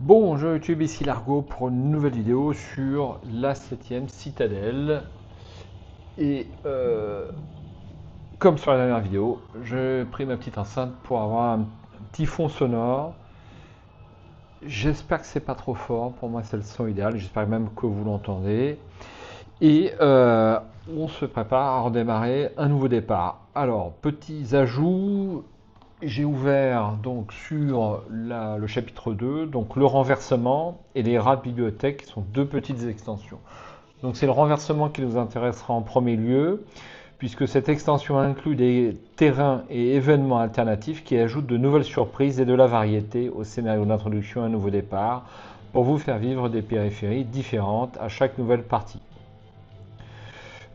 Bonjour YouTube, ici Largo pour une nouvelle vidéo sur la 7ème citadelle. Et comme sur la dernière vidéo, j'ai pris ma petite enceinte pour avoir un petit fond sonore. J'espère que c'est pas trop fort, pour moi c'est le son idéal, j'espère même que vous l'entendez. Et on se prépare à redémarrer un nouveau départ. Alors, petits ajouts, j'ai ouvert donc sur le chapitre 2, donc le renversement et les rats de bibliothèque, qui sont deux petites extensions. Donc c'est le renversement qui nous intéressera en premier lieu, puisque cette extension inclut des terrains et événements alternatifs qui ajoutent de nouvelles surprises et de la variété au scénario d'introduction à un nouveau départ, pour vous faire vivre des périphéries différentes à chaque nouvelle partie.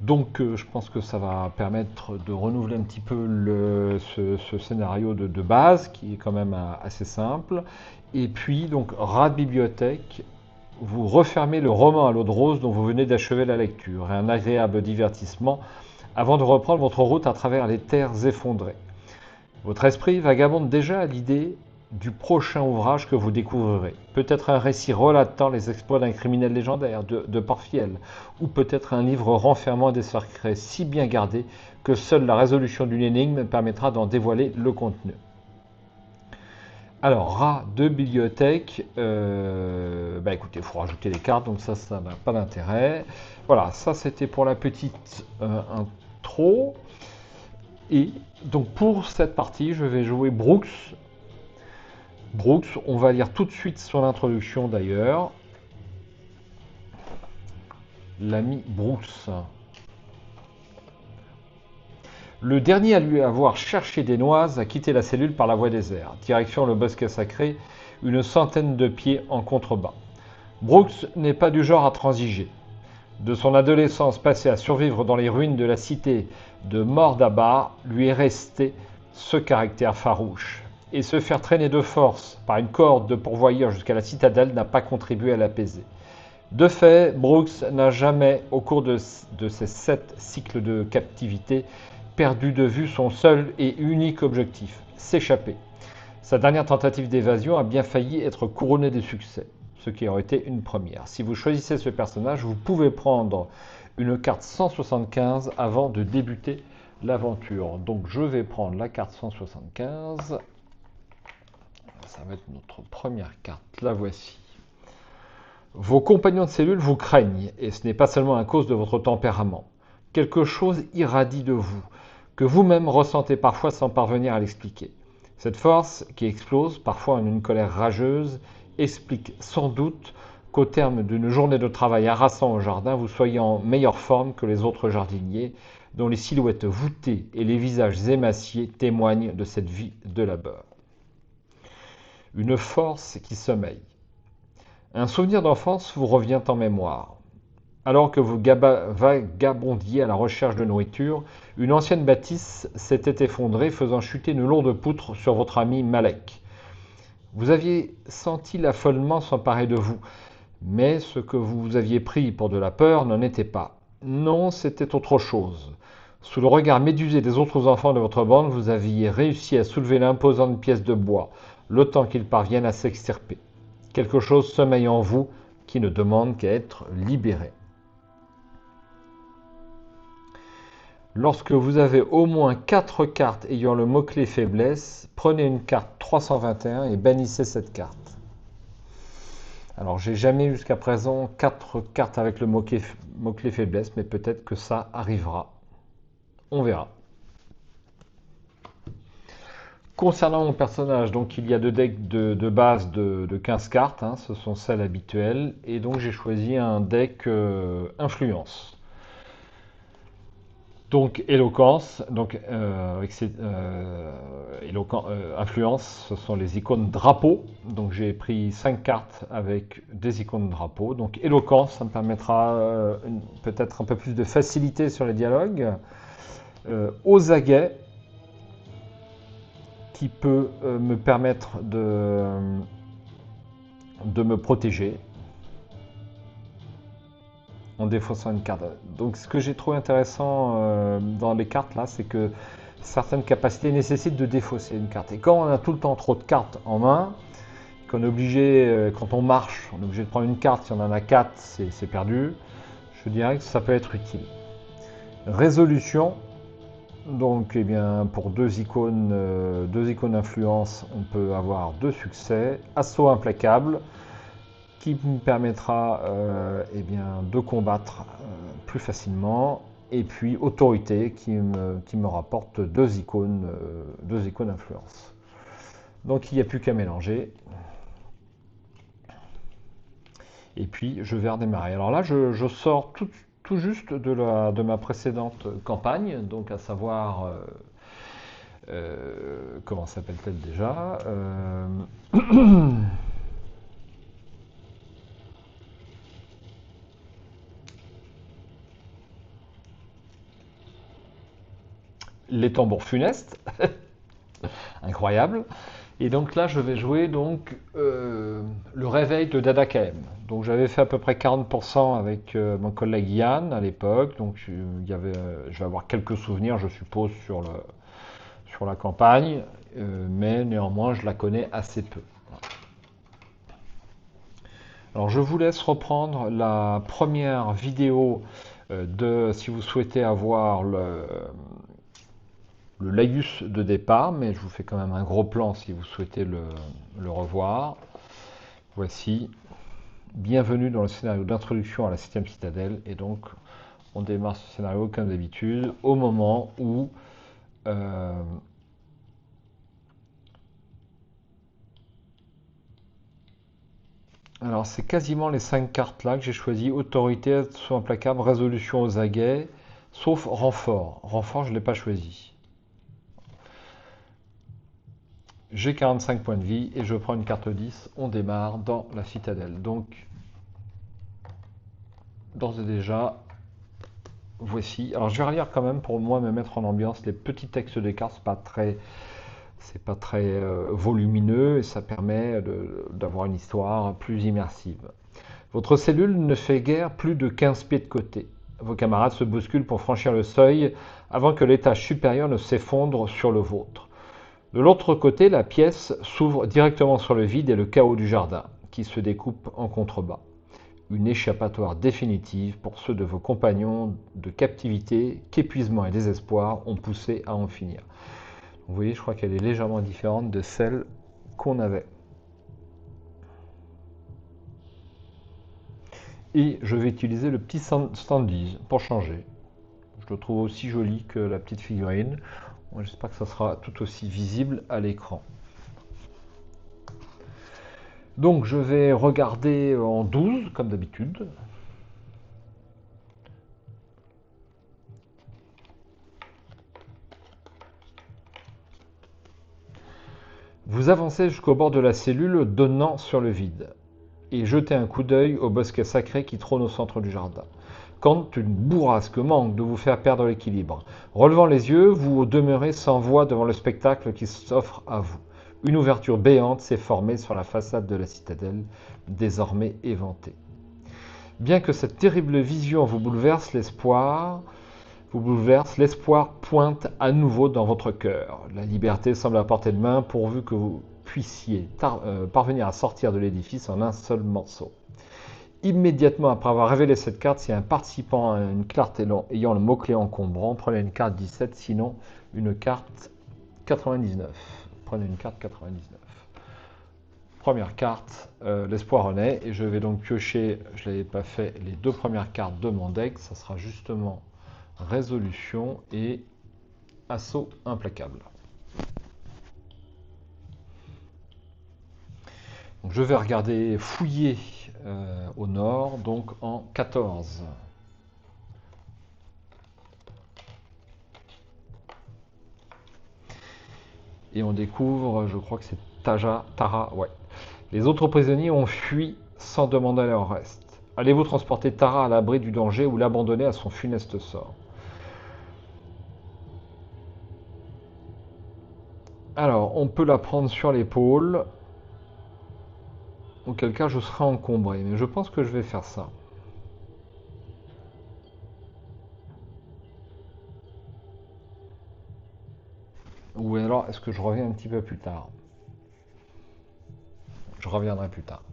Donc je pense que ça va permettre de renouveler un petit peu ce scénario de base, qui est quand même assez simple. Et puis, donc, rat de bibliothèque, vous refermez le roman à l'eau de rose dont vous venez d'achever la lecture, et un agréable divertissement avant de reprendre votre route à travers les terres effondrées. Votre esprit vagabonde déjà à l'idée du prochain ouvrage que vous découvrirez. Peut-être un récit relatant les exploits d'un criminel légendaire de Porfiel, ou peut-être un livre renfermant des secrets si bien gardés que seule la résolution d'une énigme permettra d'en dévoiler le contenu. Alors, rat de bibliothèque, écoutez, il faut rajouter les cartes, donc ça n'a pas d'intérêt. Voilà, ça c'était pour la petite intro. Et donc pour cette partie, je vais jouer Brooks. Brooks, on va lire tout de suite son introduction d'ailleurs. L'ami Brooks. Le dernier à lui avoir cherché des noises a quitté la cellule par la voie des airs, direction le bosquet sacré, une centaine de pieds en contrebas. Brooks n'est pas du genre à transiger. De son adolescence passée à survivre dans les ruines de la cité de Mordabar, lui est resté ce caractère farouche. Et se faire traîner de force par une corde de pourvoyeur jusqu'à la citadelle n'a pas contribué à l'apaiser. De fait, Brooks n'a jamais, au cours de ses 7 cycles de captivité, perdu de vue son seul et unique objectif, s'échapper. Sa dernière tentative d'évasion a bien failli être couronnée de succès, ce qui aurait été une première. Si vous choisissez ce personnage, vous pouvez prendre une carte 175 avant de débuter l'aventure. Donc je vais prendre la carte 175. Ça va être notre première carte, la voici. Vos compagnons de cellule vous craignent, et ce n'est pas seulement à cause de votre tempérament. Quelque chose irradie de vous, que vous-même ressentez parfois sans parvenir à l'expliquer. Cette force, qui explose, parfois en une colère rageuse, explique sans doute qu'au terme d'une journée de travail harassant au jardin, vous soyez en meilleure forme que les autres jardiniers, dont les silhouettes voûtées et les visages émaciés témoignent de cette vie de labeur. Une force qui sommeille. Un souvenir d'enfance vous revient en mémoire. Alors que vous vagabondiez à la recherche de nourriture, une ancienne bâtisse s'était effondrée, faisant chuter une lourde poutre sur votre ami Malek. Vous aviez senti l'affolement s'emparer de vous, mais ce que vous aviez pris pour de la peur n'en était pas. Non, c'était autre chose. Sous le regard médusé des autres enfants de votre bande, vous aviez réussi à soulever l'imposante pièce de bois, le temps qu'ils parviennent à s'extirper. Quelque chose sommeille en vous qui ne demande qu'à être libéré. Lorsque vous avez au moins 4 cartes ayant le mot-clé faiblesse, prenez une carte 321 et bannissez cette carte. Alors, j'ai jamais jusqu'à présent 4 cartes avec le mot-clé faiblesse, mais peut-être que ça arrivera. On verra. Concernant mon personnage, donc il y a 2 decks de base de 15 cartes, hein, ce sont celles habituelles, et donc j'ai choisi un deck influence. Donc éloquence, donc influence, ce sont les icônes drapeau. Donc j'ai pris 5 cartes avec des icônes drapeau. Donc éloquence, ça me permettra peut-être un peu plus de facilité sur les dialogues. Aux aguets, qui peut me permettre de me protéger en défaussant une carte. Donc ce que j'ai trouvé intéressant dans les cartes là, c'est que certaines capacités nécessitent de défausser une carte. Et quand on a tout le temps trop de cartes en main, qu'on est obligé, quand on marche, on est obligé de prendre une carte. Si on en a 4, c'est perdu. Je dirais que ça peut être utile. Résolution. Donc, eh bien, pour deux icônes d'influence, on peut avoir 2 succès. Assaut implacable, qui me permettra eh bien, de combattre plus facilement. Et puis autorité, qui me rapporte 2 icônes d'influence. Donc il n'y a plus qu'à mélanger. Et puis je vais redémarrer. Alors là, je sors tout juste de ma précédente campagne, donc à savoir, comment s'appelle-t-elle déjà Les tambours funestes, incroyable. Et donc là, je vais jouer donc le réveil de Dada KM. Donc j'avais fait à peu près 40% avec mon collègue Yann à l'époque. Donc je vais avoir quelques souvenirs, je suppose, sur la campagne, mais néanmoins, je la connais assez peu. Alors je vous laisse reprendre la première vidéo si vous souhaitez avoir le laïus de départ, mais je vous fais quand même un gros plan si vous souhaitez le revoir. Voici, bienvenue dans le scénario d'introduction à la 7e citadelle, et donc on démarre ce scénario comme d'habitude au moment où alors c'est quasiment les 5 cartes là que j'ai choisi: autorité, assaut implacable, résolution aux aguets, sauf renfort. Renfort, je ne l'ai pas choisi. J'ai 45 points de vie et je prends une carte 10. On démarre dans la citadelle. Donc, d'ores et déjà, voici. Alors, je vais relire quand même pour moi me mettre en ambiance les petits textes des cartes. C'est pas très volumineux et ça permet d'avoir une histoire plus immersive. Votre cellule ne fait guère plus de 15 pieds de côté. Vos camarades se bousculent pour franchir le seuil avant que l'étage supérieur ne s'effondre sur le vôtre. De l'autre côté, la pièce s'ouvre directement sur le vide et le chaos du jardin, qui se découpe en contrebas. Une échappatoire définitive pour ceux de vos compagnons de captivité qu'épuisement et désespoir ont poussé à en finir. Vous voyez, je crois qu'elle est légèrement différente de celle qu'on avait. Et je vais utiliser le petit standees pour changer. Je le trouve aussi joli que la petite figurine. J'espère que ça sera tout aussi visible à l'écran. Donc je vais regarder en 12 comme d'habitude. Vous avancez jusqu'au bord de la cellule donnant sur le vide et jetez un coup d'œil au bosquet sacré qui trône au centre du jardin. Quand une bourrasque manque de vous faire perdre l'équilibre, relevant les yeux, vous demeurez sans voix devant le spectacle qui s'offre à vous. Une ouverture béante s'est formée sur la façade de la citadelle, désormais éventée. Bien que cette terrible vision vous bouleverse, l'espoir pointe à nouveau dans votre cœur. La liberté semble à portée de main pourvu que vous puissiez parvenir à sortir de l'édifice en un seul morceau. Immédiatement après avoir révélé cette carte, si un participant a une carte ayant le mot-clé encombrant, prenez une carte 17, sinon une carte 99. Prenez une carte 99. Première carte, l'espoir renaît, et je vais donc piocher, je ne l'avais pas fait, les 2 premières cartes de mon deck. Ça sera justement résolution et assaut implacable. Donc je vais regarder, fouiller au nord, donc en 14. Et on découvre, je crois que c'est Tara, ouais. Les autres prisonniers ont fui sans demander leur reste. Allez-vous transporter Tara à l'abri du danger ou l'abandonner à son funeste sort? Alors, on peut la prendre sur l'épaule, auquel cas je serai encombré, mais je pense que je vais faire ça. Ou alors, est-ce que je reviens un petit peu plus tard? Je reviendrai plus tard.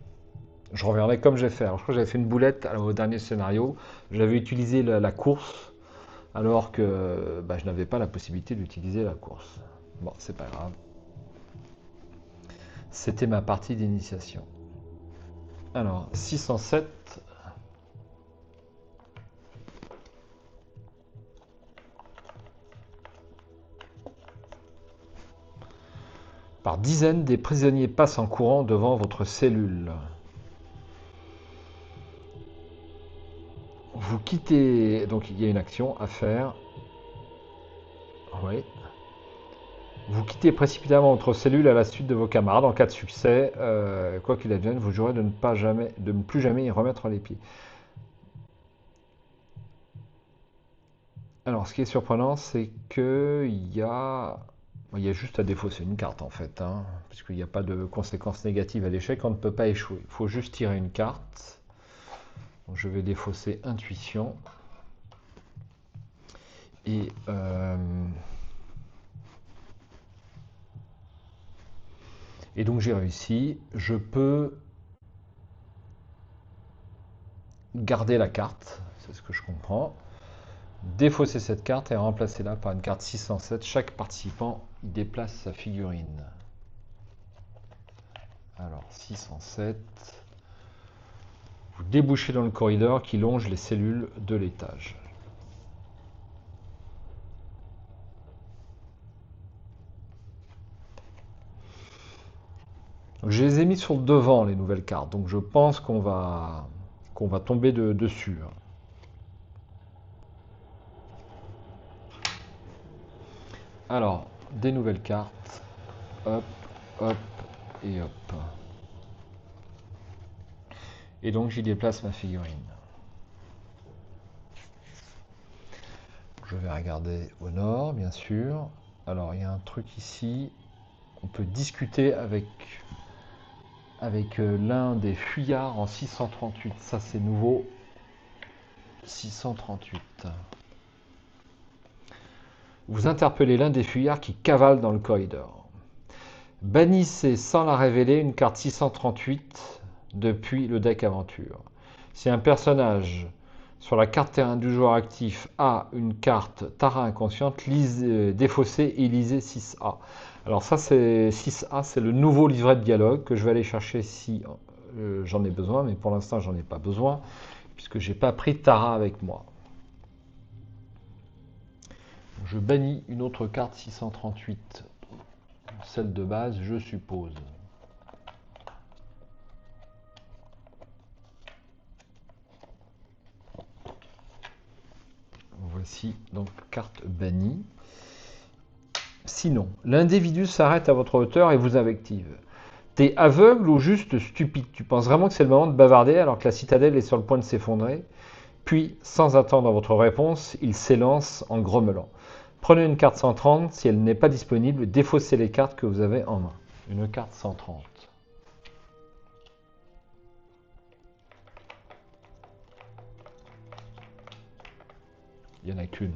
Je reviendrai comme j'ai fait. Alors, je crois que j'avais fait une boulette au dernier scénario. J'avais utilisé la course alors que je n'avais pas la possibilité d'utiliser la course. Bon, c'est pas grave. C'était ma partie d'initiation. Alors, 607. Par dizaines, des prisonniers passent en courant devant votre cellule. Vous quittez... Donc, il y a une action à faire. Oui. Vous quittez précipitamment votre cellule à la suite de vos camarades. En cas de succès, quoi qu'il advienne, vous jurez de ne plus jamais y remettre les pieds. Alors, ce qui est surprenant, c'est qu'il y a... Il y a juste à défausser une carte en fait, hein, puisqu'il n'y a pas de conséquences négatives à l'échec, on ne peut pas échouer. Il faut juste tirer une carte. Donc, je vais défausser intuition. Et donc j'ai réussi. Je peux garder la carte, c'est ce que je comprends. Défausser cette carte et remplacer-la par une carte 607. Chaque participant y déplace sa figurine. Alors 607. Vous débouchez dans le corridor qui longe les cellules de l'étage. Je les ai mis sur le devant, les nouvelles cartes, donc je pense qu'on va tomber dessus. Alors, des nouvelles cartes. Hop, hop et hop. Et donc j'y déplace ma figurine. Je vais regarder au nord, bien sûr. Alors, il y a un truc ici. On peut discuter avec l'un des fuyards en 638. Ça, c'est nouveau. 638. Vous interpellez l'un des fuyards qui cavale dans le corridor. Bannissez sans la révéler une carte 638 depuis le deck aventure. Si un personnage sur la carte terrain du joueur actif a une carte Tara inconsciente, défaussez et lisez 6A. Alors ça, c'est 6A, c'est le nouveau livret de dialogue que je vais aller chercher si j'en ai besoin, mais pour l'instant, j'en ai pas besoin, puisque j'ai pas pris Tara avec moi. Je bannis une autre carte 638, celle de base, je suppose. Voici donc carte bannie. Sinon, l'individu s'arrête à votre hauteur et vous invective. T'es aveugle ou juste stupide? Tu penses vraiment que c'est le moment de bavarder alors que la citadelle est sur le point de s'effondrer? Puis, sans attendre votre réponse, il s'élance en grommelant. Prenez une carte 130, si elle n'est pas disponible, défaussez les cartes que vous avez en main. Une carte 130. Il n'y en a qu'une.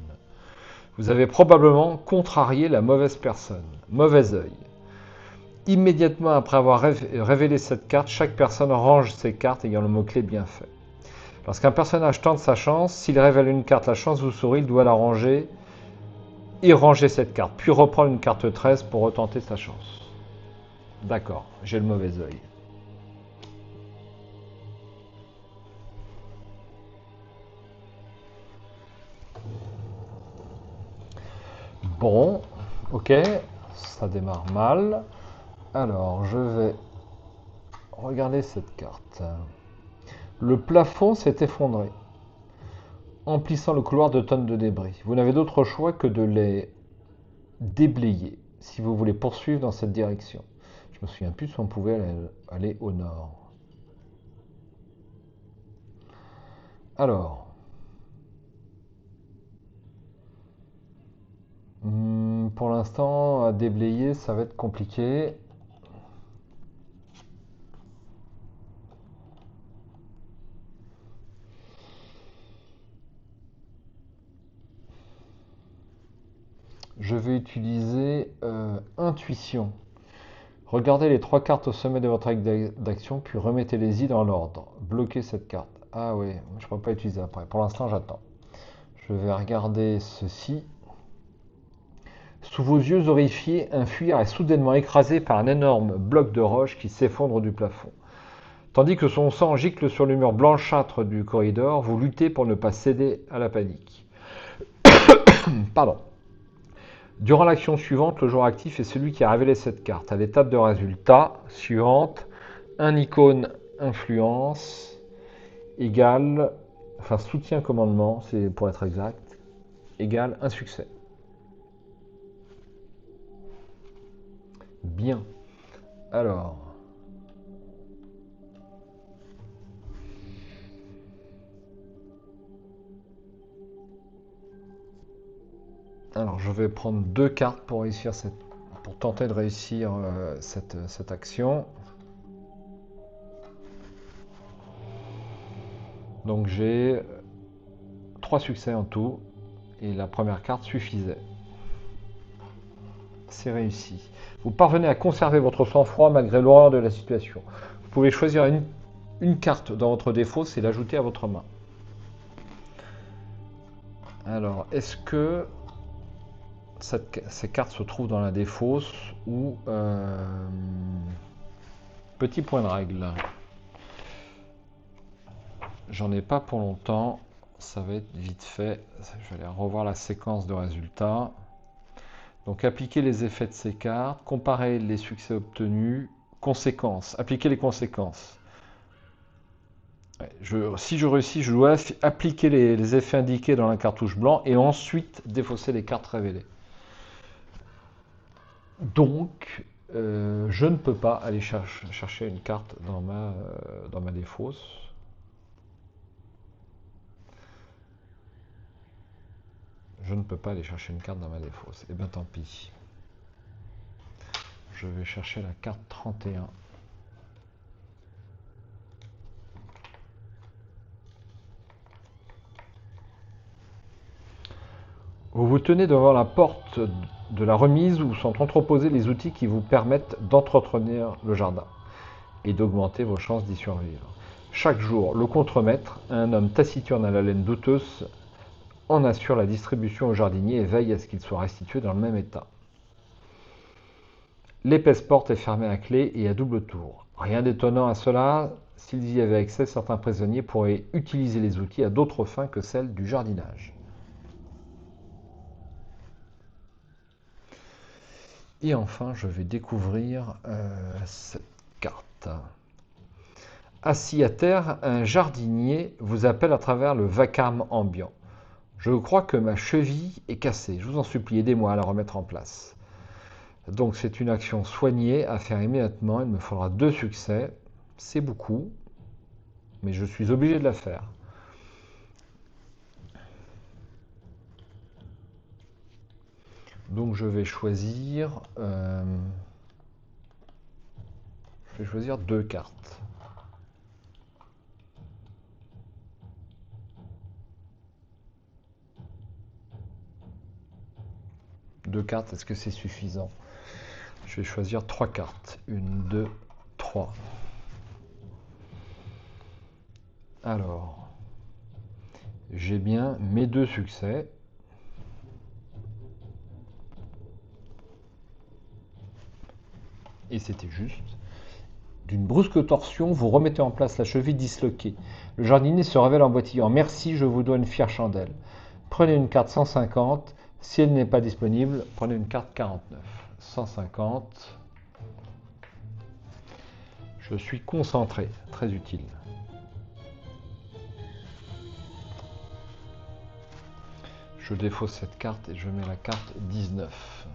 Vous avez probablement contrarié la mauvaise personne. Mauvais œil. Immédiatement après avoir révélé cette carte, chaque personne range ses cartes ayant le mot-clé bien fait. Lorsqu'un personnage tente sa chance, s'il révèle une carte, la chance vous sourit, il doit la ranger et ranger cette carte, puis reprendre une carte 13 pour retenter sa chance. D'accord, j'ai le mauvais œil. Bon, ok, ça démarre mal. Alors, je vais regarder cette carte. Le plafond s'est effondré, emplissant le couloir de tonnes de débris. Vous n'avez d'autre choix que de les déblayer si vous voulez poursuivre dans cette direction. Je me souviens plus si on pouvait aller au nord. Alors, pour l'instant, à déblayer, ça va être compliqué. Je vais utiliser intuition. Regardez les 3 cartes au sommet de votre règle d'action, puis remettez-les-y dans l'ordre. Bloquez cette carte. Ah oui, je ne peux pas utiliser après. Pour l'instant, j'attends. Je vais regarder ceci. Sous vos yeux horrifiés, un fuir est soudainement écrasé par un énorme bloc de roche qui s'effondre du plafond. Tandis que son sang gicle sur le mur blanchâtre du corridor, vous luttez pour ne pas céder à la panique. Pardon. Durant l'action suivante, le joueur actif est celui qui a révélé cette carte. À l'étape de résultat suivante, un icône influence égale, enfin soutien commandement, c'est pour être exact, égale un succès. Bien. Alors. Alors, je vais prendre 2 cartes pour réussir pour tenter de réussir cette action. Donc j'ai 3 succès en tout et la première carte suffisait. C'est réussi. Vous parvenez à conserver votre sang-froid malgré l'horreur de la situation. Vous pouvez choisir une carte dans votre défausse et l'ajouter à votre main. Alors, est-ce que ces cartes se trouvent dans la défausse ou petit point de règle. J'en ai pas pour longtemps, ça va être vite fait. Je vais aller revoir la séquence de résultats. Donc appliquer les effets de ces cartes, comparer les succès obtenus, conséquences, appliquer les conséquences. Si je réussis, je dois appliquer les effets indiqués dans la cartouche blanc et ensuite défausser les cartes révélées. Donc, je ne peux pas aller chercher une carte dans ma défausse. Je ne peux pas aller chercher une carte dans ma défausse. Eh bien, tant pis. Je vais chercher la carte 31. Vous vous tenez devant la porte de la remise où sont entreposés les outils qui vous permettent d'entretenir le jardin et d'augmenter vos chances d'y survivre. Chaque jour, le contremaître, un homme taciturne à la laine douteuse, en assure la distribution aux jardiniers et veille à ce qu'ils soient restitués dans le même état. L'épaisse porte est fermée à clé et à double tour. Rien d'étonnant à cela, s'ils y avaient accès, certains prisonniers pourraient utiliser les outils à d'autres fins que celles du jardinage. Et enfin, je vais découvrir cette carte. Assis à terre, un jardinier vous appelle à travers le vacarme ambiant. Je crois que ma cheville est cassée. Je vous en supplie, aidez-moi à la remettre en place. Donc c'est une action soignée à faire immédiatement. Il me faudra 2 succès. C'est beaucoup, mais je suis obligé de la faire. Donc je vais choisir 2 cartes. Deux cartes, est-ce que c'est suffisant? Je vais choisir 3 cartes. 1, 2, 3. Alors, j'ai bien mes 2 succès. Et c'était juste. D'une brusque torsion, vous remettez en place la cheville disloquée. Le jardinier se révèle en boitillant. Merci, je vous dois une fière chandelle. Prenez une carte 150. Si elle n'est pas disponible, prenez une carte 49. 150. Je suis concentré, très utile. Je défausse cette carte et je mets la carte 19.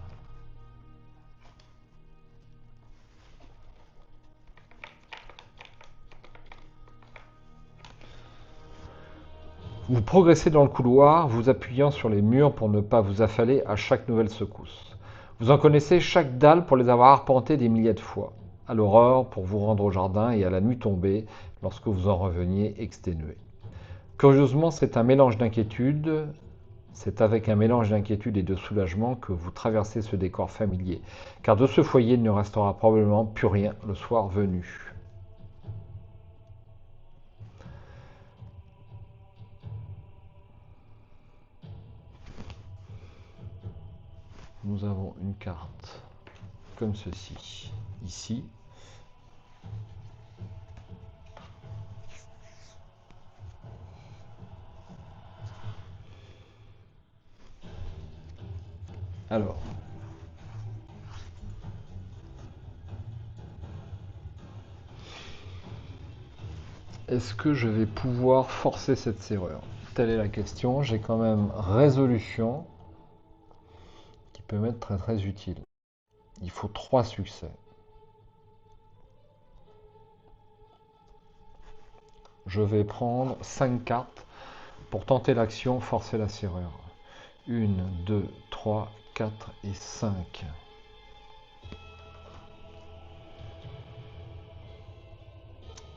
Vous progressez dans le couloir, vous appuyant sur les murs pour ne pas vous affaler à chaque nouvelle secousse. Vous en connaissez chaque dalle pour les avoir arpentées des milliers de fois. À l'aurore pour vous rendre au jardin et à la nuit tombée lorsque vous en reveniez exténué. Curieusement, c'est un mélange d'inquiétude C'est avec un mélange d'inquiétude et de soulagement que vous traversez ce décor familier, car de ce foyer il ne restera probablement plus rien le soir venu. Nous avons une carte comme ceci, ici. Alors, est-ce que je vais pouvoir forcer cette serrure? Telle est la question. J'ai quand même résolution qui peut m'être très très utile. Il faut 3 succès. Je vais prendre 5 cartes pour tenter l'action, forcer la serrure. 1, 2, 3, 4 et 5.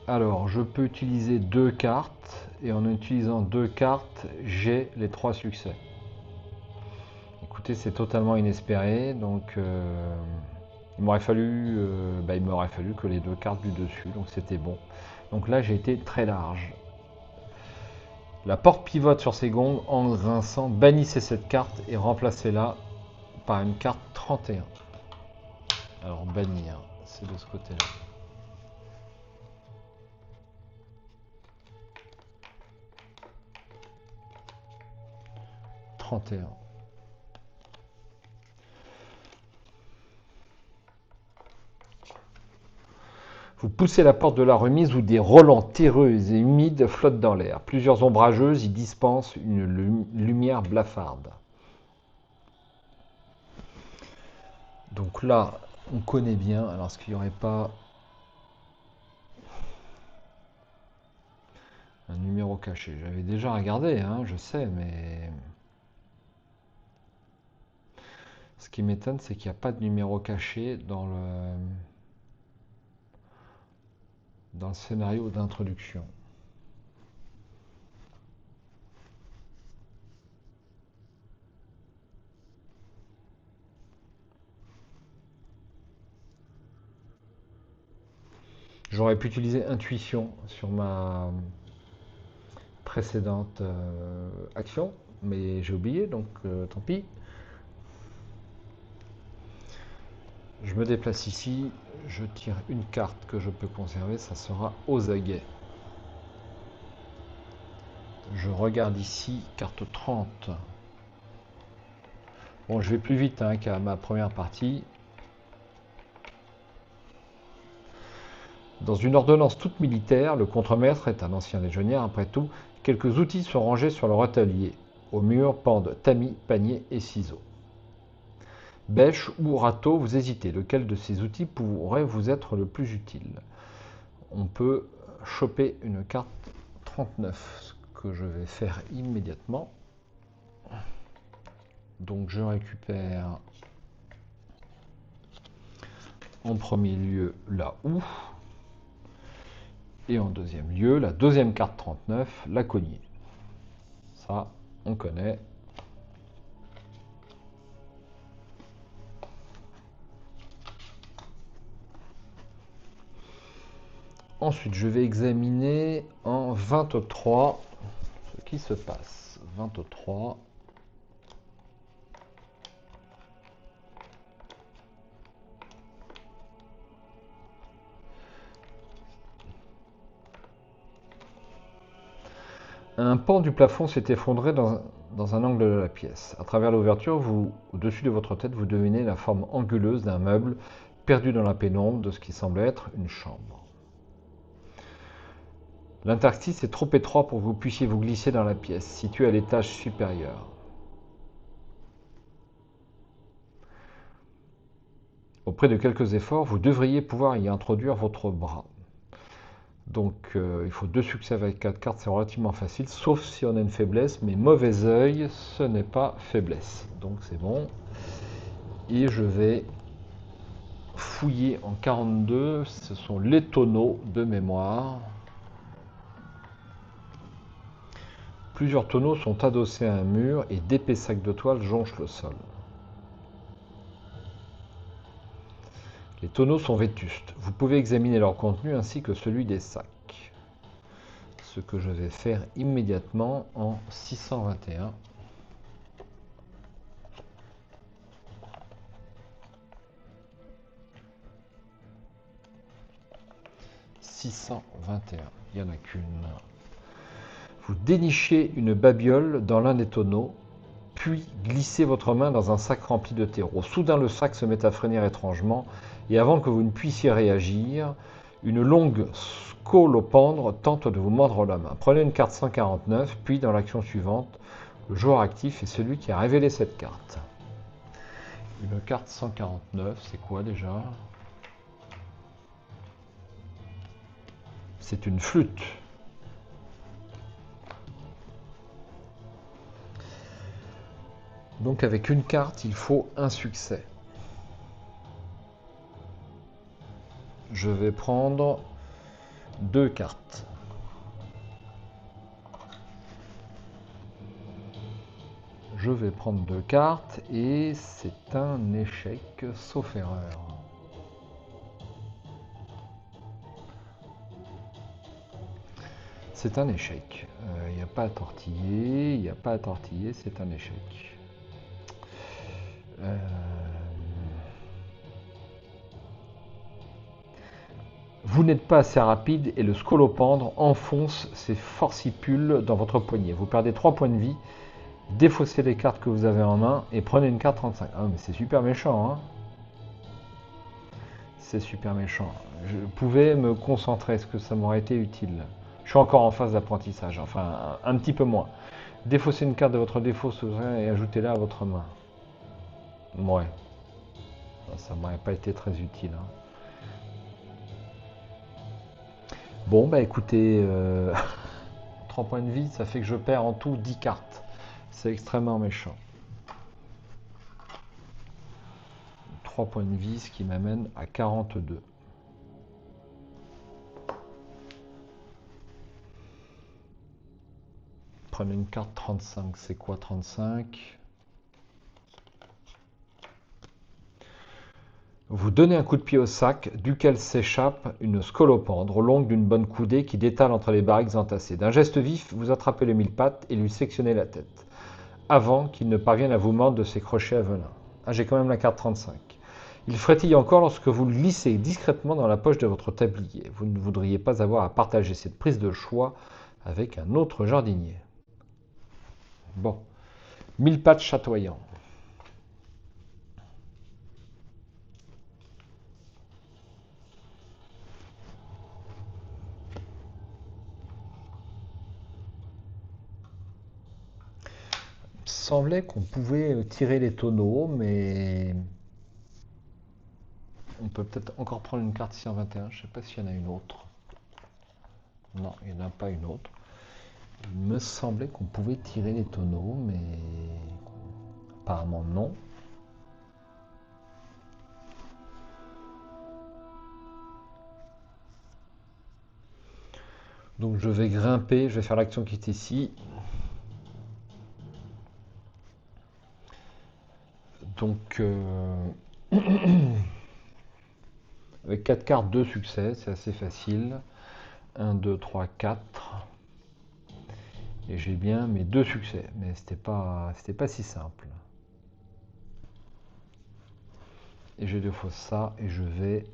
Alors, je peux utiliser 2 cartes, et en utilisant 2 cartes, j'ai les 3 succès. Écoutez, c'est totalement inespéré, donc il m'aurait fallu que les 2 cartes du dessus, donc c'était bon. Donc là, j'ai été très large. La porte pivote sur ses gonds en grinçant. Bannissez cette carte et remplacez-la par une carte 31. Alors bannir, c'est de ce côté-là. 31. Vous poussez la porte de la remise où des relents terreux et humides flottent dans l'air. Plusieurs ombrageuses y dispensent une lumière blafarde. Donc là, on connaît bien. Alors, est-ce qu'il n'y aurait pas un numéro caché? J'avais déjà regardé, hein, je sais, mais ce qui m'étonne, c'est qu'il n'y a pas de numéro caché dans le scénario d'introduction. J'aurais pu utiliser intuition sur ma précédente action, mais j'ai oublié, donc tant pis. Je me déplace ici, je tire une carte que je peux conserver, ça sera aux aguets. Je regarde ici, carte 30. Bon, je vais plus vite hein, qu'à ma première partie. Dans une ordonnance toute militaire, le contremaître est un ancien légionnaire, après tout. Quelques outils sont rangés sur leur atelier. Au mur pendent tamis, paniers et ciseaux. Bêche ou râteau, vous hésitez. Lequel de ces outils pourrait vous être le plus utile? On peut choper une carte 39, ce que je vais faire immédiatement. Donc je récupère en premier lieu la houe. Et en deuxième lieu, la deuxième carte 39, la cognée. Ça, on connaît. Ensuite, je vais examiner en 23 ce qui se passe. 23. Un pan du plafond s'est effondré dans un angle de la pièce. À travers l'ouverture, au-dessus de votre tête, vous devinez la forme anguleuse d'un meuble perdu dans la pénombre de ce qui semble être une chambre. L'interstice est trop étroit pour que vous puissiez vous glisser dans la pièce, située à l'étage supérieur. Auprès de quelques efforts, vous devriez pouvoir y introduire votre bras. Donc il faut 2 succès avec 4 cartes, c'est relativement facile, sauf si on a une faiblesse, mais mauvais œil, ce n'est pas faiblesse. Donc c'est bon. Et je vais fouiller en 42, ce sont les tonneaux de mémoire. Plusieurs tonneaux sont adossés à un mur et d'épais sacs de toile jonchent le sol. Les tonneaux sont vétustes. Vous pouvez examiner leur contenu ainsi que celui des sacs. Ce que je vais faire immédiatement en 621. 621. Il n'y en a qu'une. Vous dénichez une babiole dans l'un des tonneaux, puis glissez votre main dans un sac rempli de terreau. Soudain, le sac se met à frémir étrangement, et avant que vous ne puissiez réagir, une longue scolopendre tente de vous mordre la main. Prenez une carte 149, puis dans l'action suivante, le joueur actif est celui qui a révélé cette carte. Une carte 149, c'est quoi déjà? C'est une flûte. Donc avec une carte, il faut un succès. Je vais prendre 2 cartes. Je vais prendre 2 cartes et c'est un échec, sauf erreur. C'est un échec. Il n'y a pas à tortiller, il n'y a pas à tortiller, c'est un échec. Vous n'êtes pas assez rapide et le scolopendre enfonce ses forcipules dans votre poignet. Vous perdez 3 points de vie, défaussez les cartes que vous avez en main et prenez une carte 35. Ah mais c'est super méchant, hein. C'est super méchant. Je pouvais me concentrer, est-ce que ça m'aurait été utile? Je suis encore en phase d'apprentissage, enfin un petit peu moins. Défaussez une carte de votre défaut et ajoutez-la à votre main. Ouais. Ça m'aurait pas été très utile, hein. Bon, bah écoutez, 3 points de vie, ça fait que je perds en tout 10 cartes. C'est extrêmement méchant. 3 points de vie, ce qui m'amène à 42. Prenez une carte 35. C'est quoi 35? Vous donnez un coup de pied au sac, duquel s'échappe une scolopendre longue d'une bonne coudée qui détale entre les barriques entassées. D'un geste vif, vous attrapez le mille-pattes et lui sectionnez la tête, avant qu'il ne parvienne à vous mordre de ses crochets à venin. Ah, j'ai quand même la carte 35. Il frétille encore lorsque vous le glissez discrètement dans la poche de votre tablier. Vous ne voudriez pas avoir à partager cette prise de choix avec un autre jardinier. Bon, mille-pattes chatoyant. Il semblait qu'on pouvait tirer les tonneaux, mais on peut peut-être encore prendre une carte 621. Je ne sais pas s'il y en a une autre. Non, il n'y en a pas une autre. Il me semblait qu'on pouvait tirer les tonneaux, mais apparemment non. Donc je vais grimper, je vais faire l'action qui est ici. Donc avec 4 cartes, 2 succès, c'est assez facile. 1, 2, 3, 4. Et j'ai bien mes 2 succès, mais c'était pas si simple. Et je défausse ça et je vais...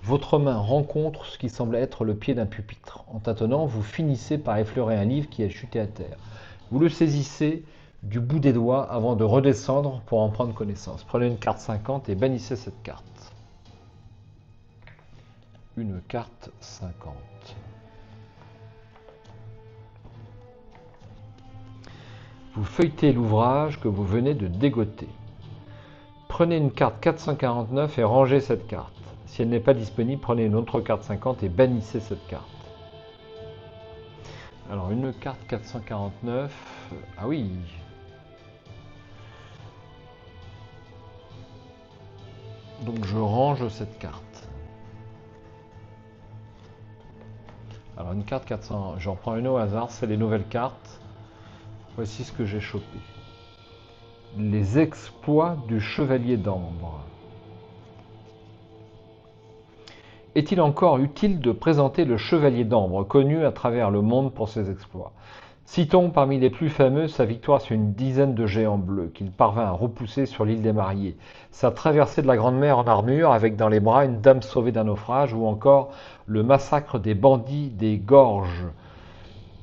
Votre main rencontre ce qui semble être le pied d'un pupitre. En tâtonnant, vous finissez par effleurer un livre qui est chuté à terre. Vous le saisissez du bout des doigts avant de redescendre pour en prendre connaissance. Prenez une carte 50 et bannissez cette carte. Une carte 50. Vous feuilletez l'ouvrage que vous venez de dégoter. Prenez une carte 449 et rangez cette carte. Si elle n'est pas disponible, prenez une autre carte 50 et bannissez cette carte. Alors une carte 449, ah oui. Donc je range cette carte. Alors une carte 400, j'en prends une au hasard, c'est les nouvelles cartes. Voici ce que j'ai chopé. Les exploits du chevalier d'ambre. Est-il encore utile de présenter le chevalier d'ambre, connu à travers le monde pour ses exploits? Citons parmi les plus fameux sa victoire sur une dizaine de géants bleus qu'il parvint à repousser sur l'île des Mariés, sa traversée de la Grande Mer en armure avec dans les bras une dame sauvée d'un naufrage, ou encore le massacre des bandits des gorges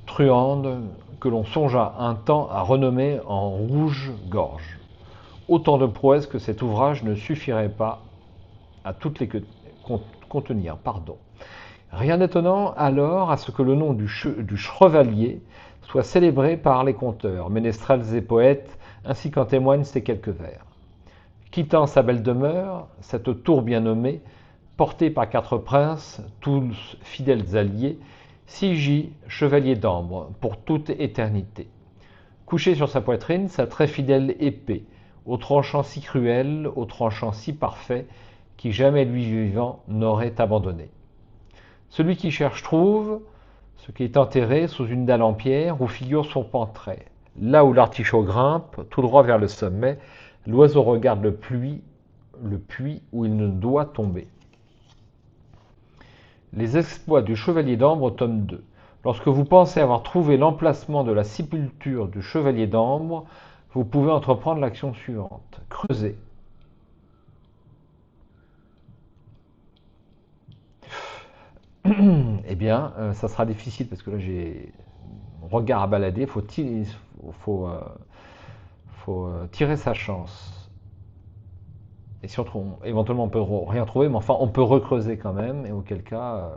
truandes que l'on songea un temps à renommer en Rouge Gorge. Autant de prouesses que cet ouvrage ne suffirait pas à toutes les contenir. Rien d'étonnant alors à ce que le nom du chevalier soit célébré par les conteurs, ménestrels et poètes, ainsi qu'en témoignent ces quelques vers. Quittant sa belle demeure, cette tour bien nommée, portée par 4 princes, tous fidèles alliés, s'y gît chevalier d'ambre pour toute éternité. Couché sur sa poitrine, sa très fidèle épée, au tranchant si cruel, au tranchant si parfait, qui jamais lui vivant n'aurait abandonné. Celui qui cherche trouve, ce qui est enterré sous une dalle en pierre où figure son portrait. Là où l'artichaut grimpe, tout droit vers le sommet, l'oiseau regarde le puits où il ne doit tomber. Les exploits du chevalier d'ambre, tome 2. Lorsque vous pensez avoir trouvé l'emplacement de la sépulture du chevalier d'ambre, vous pouvez entreprendre l'action suivante. Creuser. Eh bien, ça sera difficile parce que là j'ai mon regard à balader. Faut tirer sa chance. Et si on trouve, éventuellement on peut rien trouver, mais enfin on peut recreuser quand même. Et auquel cas,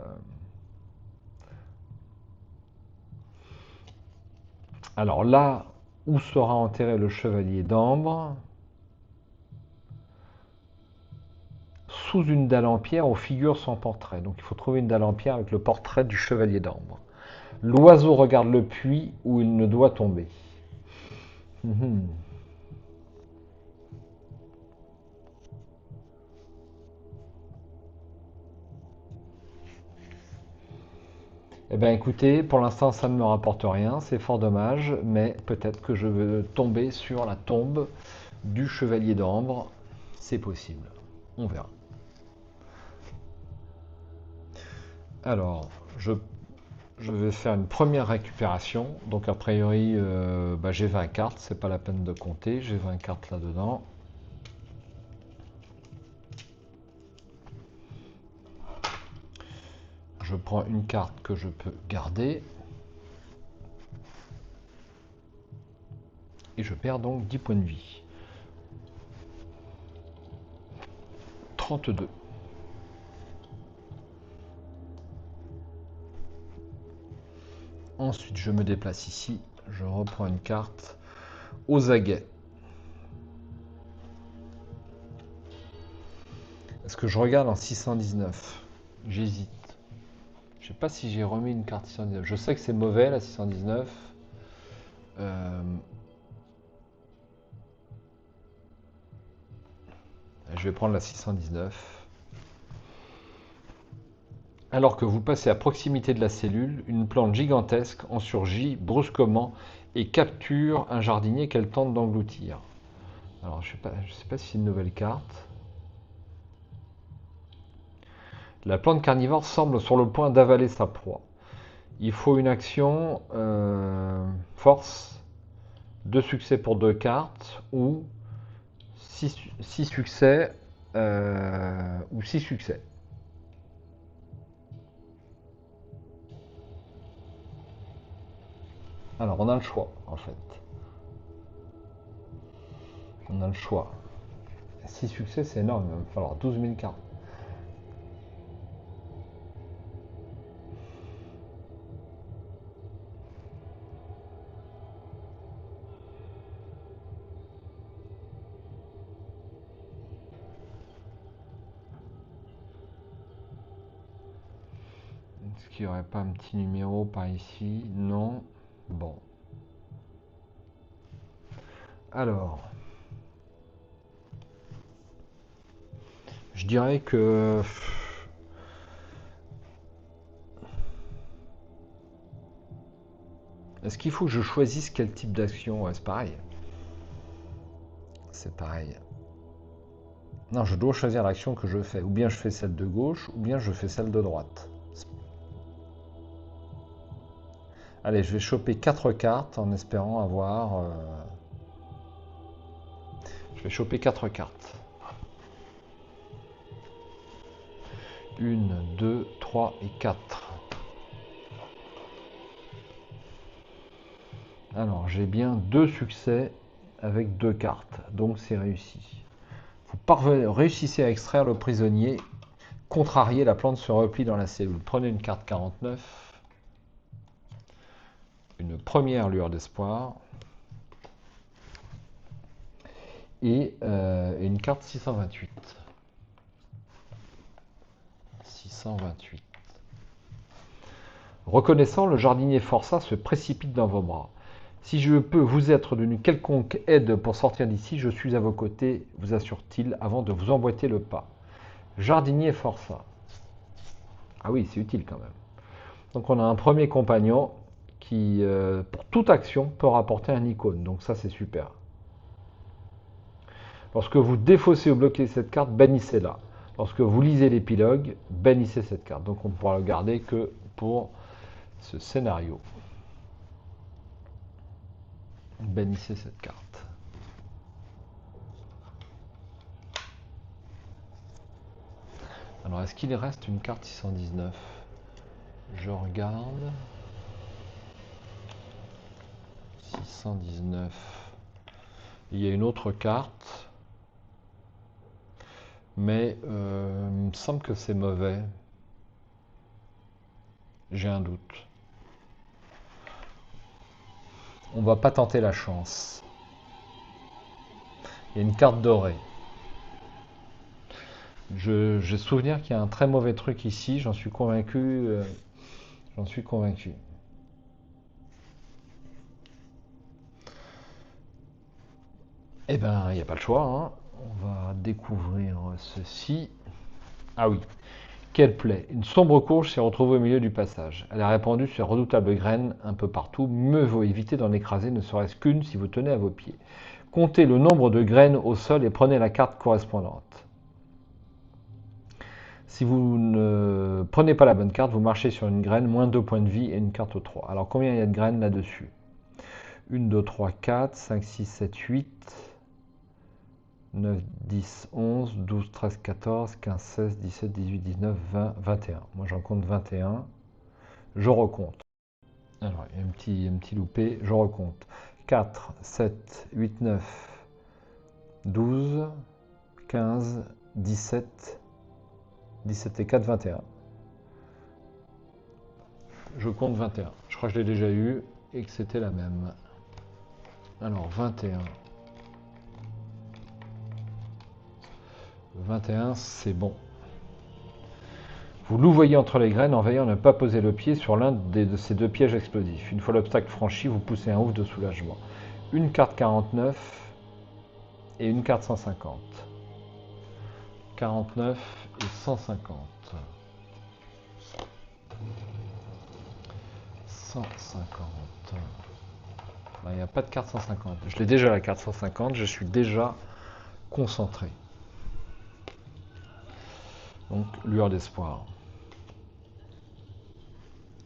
alors là où sera enterré le chevalier d'ambre, sous une dalle en pierre où figure son portrait. Donc il faut trouver une dalle en pierre avec le portrait du chevalier d'ambre. L'oiseau regarde le puits où il ne doit tomber. Eh bien écoutez, pour l'instant ça ne me rapporte rien, c'est fort dommage, mais peut-être que je vais tomber sur la tombe du chevalier d'ambre. C'est possible. On verra. Alors, je vais faire une première récupération. Donc a priori, j'ai 20 cartes, c'est pas la peine de compter. J'ai 20 cartes là-dedans. Je prends une carte que je peux garder. Et je perds donc 10 points de vie. 32. Ensuite, je me déplace ici. Je reprends une carte aux aguets. Est-ce que je regarde en 619? J'hésite. Je sais pas si j'ai remis une carte 619. Je sais que c'est mauvais la 619. Je vais prendre la 619. Alors que vous passez à proximité de la cellule, une plante gigantesque en surgit brusquement et capture un jardinier qu'elle tente d'engloutir. Alors je sais pas si c'est une nouvelle carte. La plante carnivore semble sur le point d'avaler sa proie. Il faut une action force, 2 succès pour 2 cartes, ou 6 succès, ou 6 succès. Alors on a le choix en fait. On a le choix. 6 succès c'est énorme, il va falloir 12 000 cartes. Est-ce qu'il n'y aurait pas un petit numéro par ici? Non. Bon. Alors. Je dirais que Est-ce qu'il faut que je choisisse quel type d'action? Ouais, c'est pareil. C'est pareil. Non, je dois choisir l'action que je fais. Ou bien je fais celle de gauche, ou bien je fais celle de droite. Allez, je vais choper 4 cartes en espérant avoir... Je vais choper 4 cartes. 1, 2, 3 et 4. Alors, j'ai bien 2 succès avec 2 cartes. Donc, c'est réussi. Vous réussissez à extraire le prisonnier. Contrarié, la plante se replie dans la cellule. Prenez une carte 49. Une première lueur d'espoir. Et une carte 628. 628. Reconnaissant, le jardinier forçat se précipite dans vos bras. Si je peux vous être d'une quelconque aide pour sortir d'ici, je suis à vos côtés, vous assure-t-il, avant de vous emboîter le pas. Jardinier forçat. Ah oui, c'est utile quand même. Donc on a un premier compagnon qui, pour toute action, peut rapporter un icône. Donc ça, c'est super. Lorsque vous défaussez ou bloquez cette carte, bannissez-la. Lorsque vous lisez l'épilogue, bannissez cette carte. Donc on ne pourra le garder que pour ce scénario. Bannissez cette carte. Alors, est-ce qu'il reste une carte 619? Je regarde. 619. Il y a une autre carte. Mais il me semble que c'est mauvais. J'ai un doute. On va pas tenter la chance. Il y a une carte dorée. J'ai souvenir qu'il y a un très mauvais truc ici, j'en suis convaincu. J'en suis convaincu. Eh ben, il n'y a pas le choix, hein. On va découvrir ceci. Ah oui, quelle plaie. Une sombre courge s'est retrouvée au milieu du passage. Elle a répandu ses redoutables graines un peu partout. Mieux vaut éviter d'en écraser ne serait-ce qu'une si vous tenez à vos pieds. Comptez le nombre de graines au sol et prenez la carte correspondante. Si vous ne prenez pas la bonne carte, vous marchez sur une graine, moins 2 points de vie et une carte au 3. Alors combien il y a de graines là-dessus? 1, 2, 3, 4, 5, 6, 7, 8, 9, 10, 11, 12, 13, 14, 15, 16, 17, 18, 19, 20, 21. Moi j'en compte 21. Je recompte. Alors il y a un petit loupé, je recompte. 4, 7, 8, 9, 12, 15, 17, 17 et 4, 21. Je compte 21. Je crois que je l'ai déjà eu et que c'était la même. Alors 21. 21, c'est bon. Vous louvoyez entre les graines en veillant à ne pas poser le pied sur l'un de ces 2 pièges explosifs. Une fois l'obstacle franchi, vous poussez un ouf de soulagement. Une carte 49 et une carte 150. 49 et 150. 150. Il n'y a pas de carte 150. Je l'ai déjà la carte 150, je suis déjà concentré. Donc, lueur d'espoir.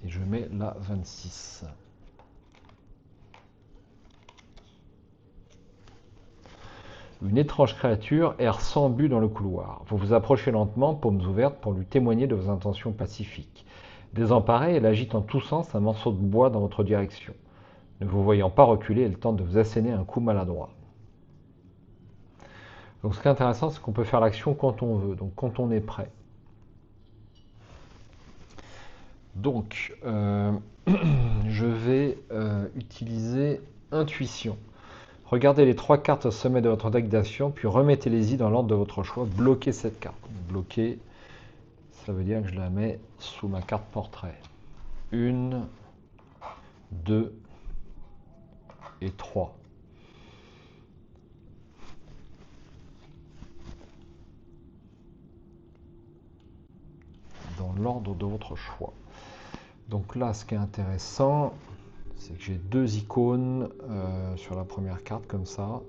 Et je mets la 26. Une étrange créature erre sans but dans le couloir. Vous vous approchez lentement, paumes ouvertes, pour lui témoigner de vos intentions pacifiques. Désemparée, elle agite en tous sens un morceau de bois dans votre direction. Ne vous voyant pas reculer, elle tente de vous asséner un coup maladroit. Donc ce qui est intéressant, c'est qu'on peut faire l'action quand on veut, donc quand on est prêt. Donc, je vais utiliser intuition. Regardez les 3 cartes au sommet de votre deck d'action, puis remettez-les-y dans l'ordre de votre choix. Bloquez cette carte. Bloquer, ça veut dire que je la mets sous ma carte portrait. 1, 2 et 3. Dans l'ordre de votre choix. Donc là, ce qui est intéressant, c'est que j'ai deux icônes sur la première carte comme ça.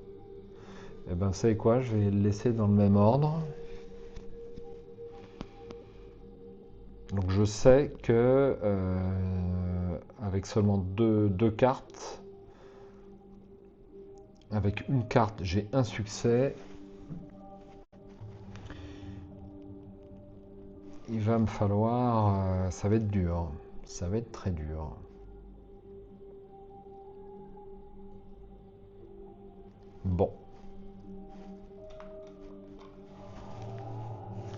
Et ben, vous savez quoi, je vais le laisser dans le même ordre. Donc je sais que avec seulement deux cartes, avec une carte, j'ai un succès. Il va me falloir, ça va être dur, ça va être très dur. Bon.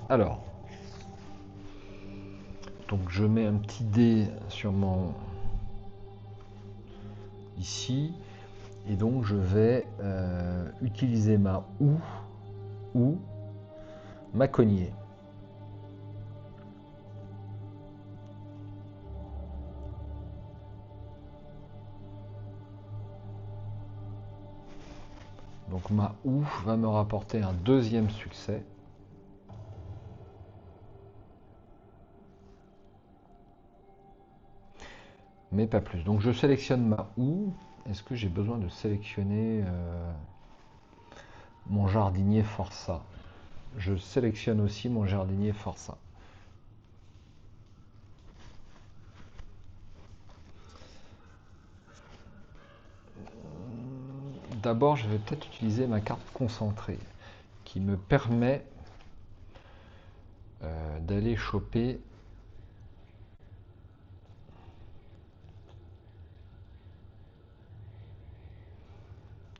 Alors. Donc je mets un petit dé sur mon... ici. Et donc je vais utiliser ma ou ma cognée. Donc ma ou va me rapporter un deuxième succès. Mais pas plus. Donc je sélectionne ma ou. Est-ce que j'ai besoin de sélectionner mon jardinier forçat? Je sélectionne aussi mon jardinier forçat. D'abord, je vais peut-être utiliser ma carte concentrée qui me permet d'aller choper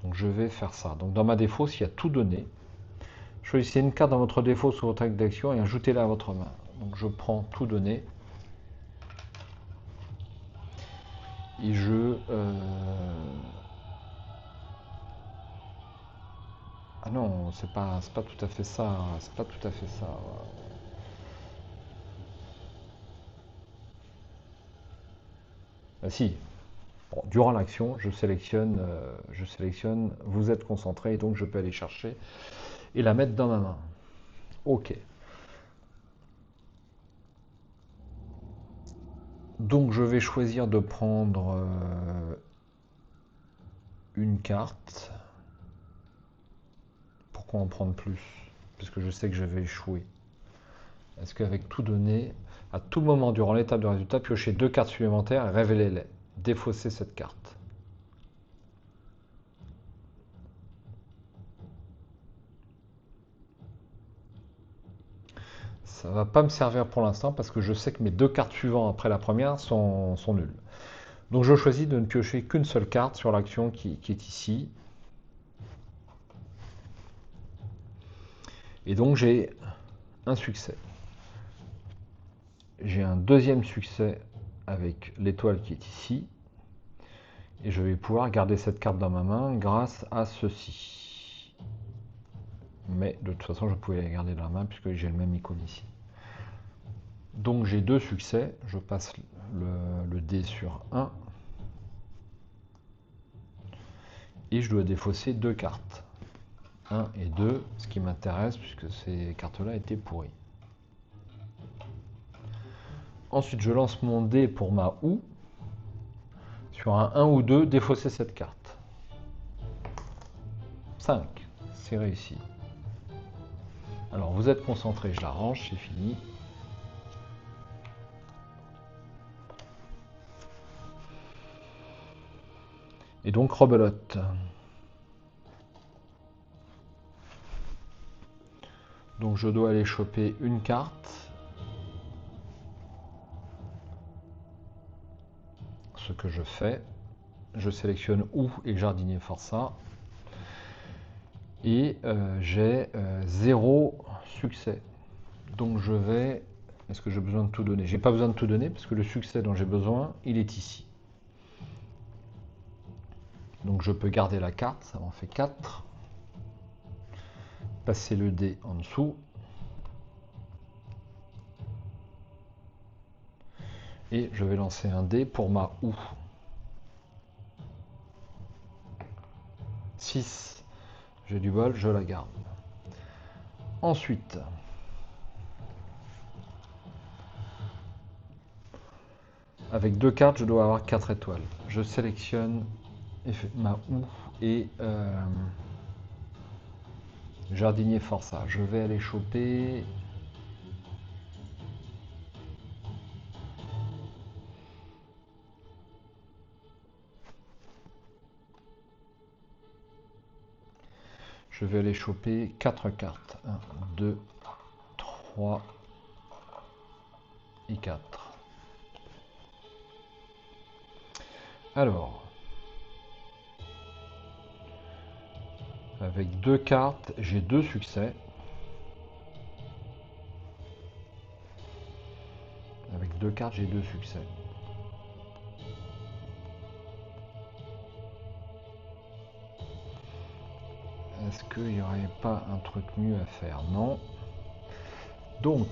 donc je vais faire ça. Donc dans ma défausse, il y a tout donné. Choisissez une carte dans votre défausse ou votre acte d'action et ajoutez-la à votre main. Donc je prends tout donné. Et je... Ah non, c'est pas tout à fait ça. C'est pas tout à fait ça. Ah, si. Bon, durant l'action, je sélectionne, vous êtes concentré, et donc je peux aller chercher et la mettre dans ma main. Ok. Donc je vais choisir de prendre une carte. Pourquoi en prendre plus? Parce que je sais que je vais échouer. Est-ce qu'avec tout donné, à tout moment durant l'étape de résultat, piochez deux cartes supplémentaires et révélez-les. Défaussez cette carte. Ça ne va pas me servir pour l'instant parce que je sais que mes deux cartes suivantes après la première sont nulles. Donc je choisis de ne piocher qu'une seule carte sur l'action qui est ici. Et donc j'ai un succès. J'ai un deuxième succès avec l'étoile qui est ici. Et je vais pouvoir garder cette carte dans ma main grâce à ceci. Mais de toute façon, je pouvais la garder dans la main puisque j'ai le même icône ici. Donc j'ai deux succès. Je passe le dé sur 1. Et je dois défausser deux cartes. 1 et 2, ce qui m'intéresse puisque ces cartes-là étaient pourries. Ensuite, je lance mon dé pour ma ou. Sur un 1 ou 2, défausser cette carte. 5, c'est réussi. Alors, vous êtes concentré, je la range, c'est fini. Et donc, rebelote. Donc, je dois aller choper une carte. Ce que je fais. Je sélectionne ou et jardinier forçat. Et j'ai 0 succès. Donc je vais... Est-ce que j'ai besoin de tout donner? J'ai pas besoin de tout donner parce que le succès dont j'ai besoin, il est ici. Donc je peux garder la carte, ça m'en fait 4. Passer le dé en dessous. Et je vais lancer un dé pour ma ou. 6. J'ai du bol, je la garde. Ensuite, avec deux cartes, je dois avoir 4 étoiles. je sélectionne ma houe et jardinier forçat. Je vais aller choper je vais aller choper 4 cartes. 1, 2, 3 et 4. Alors, avec 2 cartes, j'ai 2 succès. Avec 2 cartes, j'ai 2 succès. Est-ce qu'il n'y aurait pas un truc mieux à faire? Non. Donc,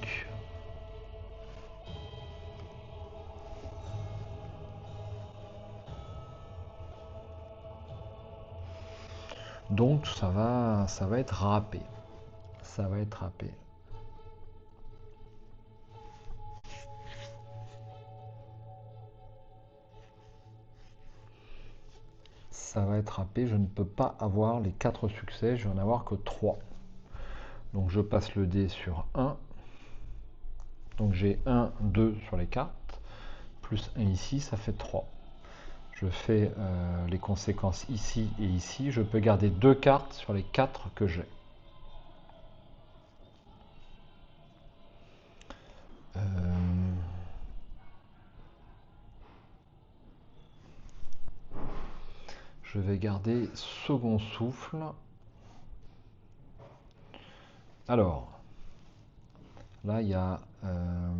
ça va être râpé. Ça va être râpé. Ça va être râpé. Je ne peux pas avoir les 4 succès. Je vais en avoir que 3. Donc je passe le dé sur 1. Donc j'ai 1, 2 sur les cartes. Plus 1 ici, ça fait 3. Je fais les conséquences ici et ici. Je peux garder 2 cartes sur les 4 que j'ai. Je vais garder second souffle. Alors, là il y a un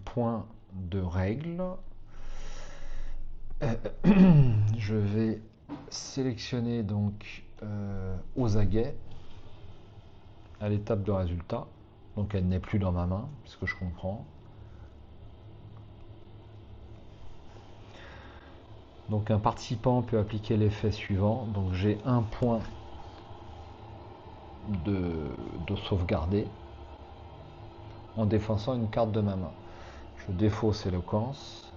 point de règle. Je vais sélectionner donc aux aguets à l'étape de résultat. Donc elle n'est plus dans ma main, ce que je comprends. Donc un participant peut appliquer l'effet suivant. Donc j'ai un point de sauvegarder en défonçant une carte de ma main. Je défausse éloquence.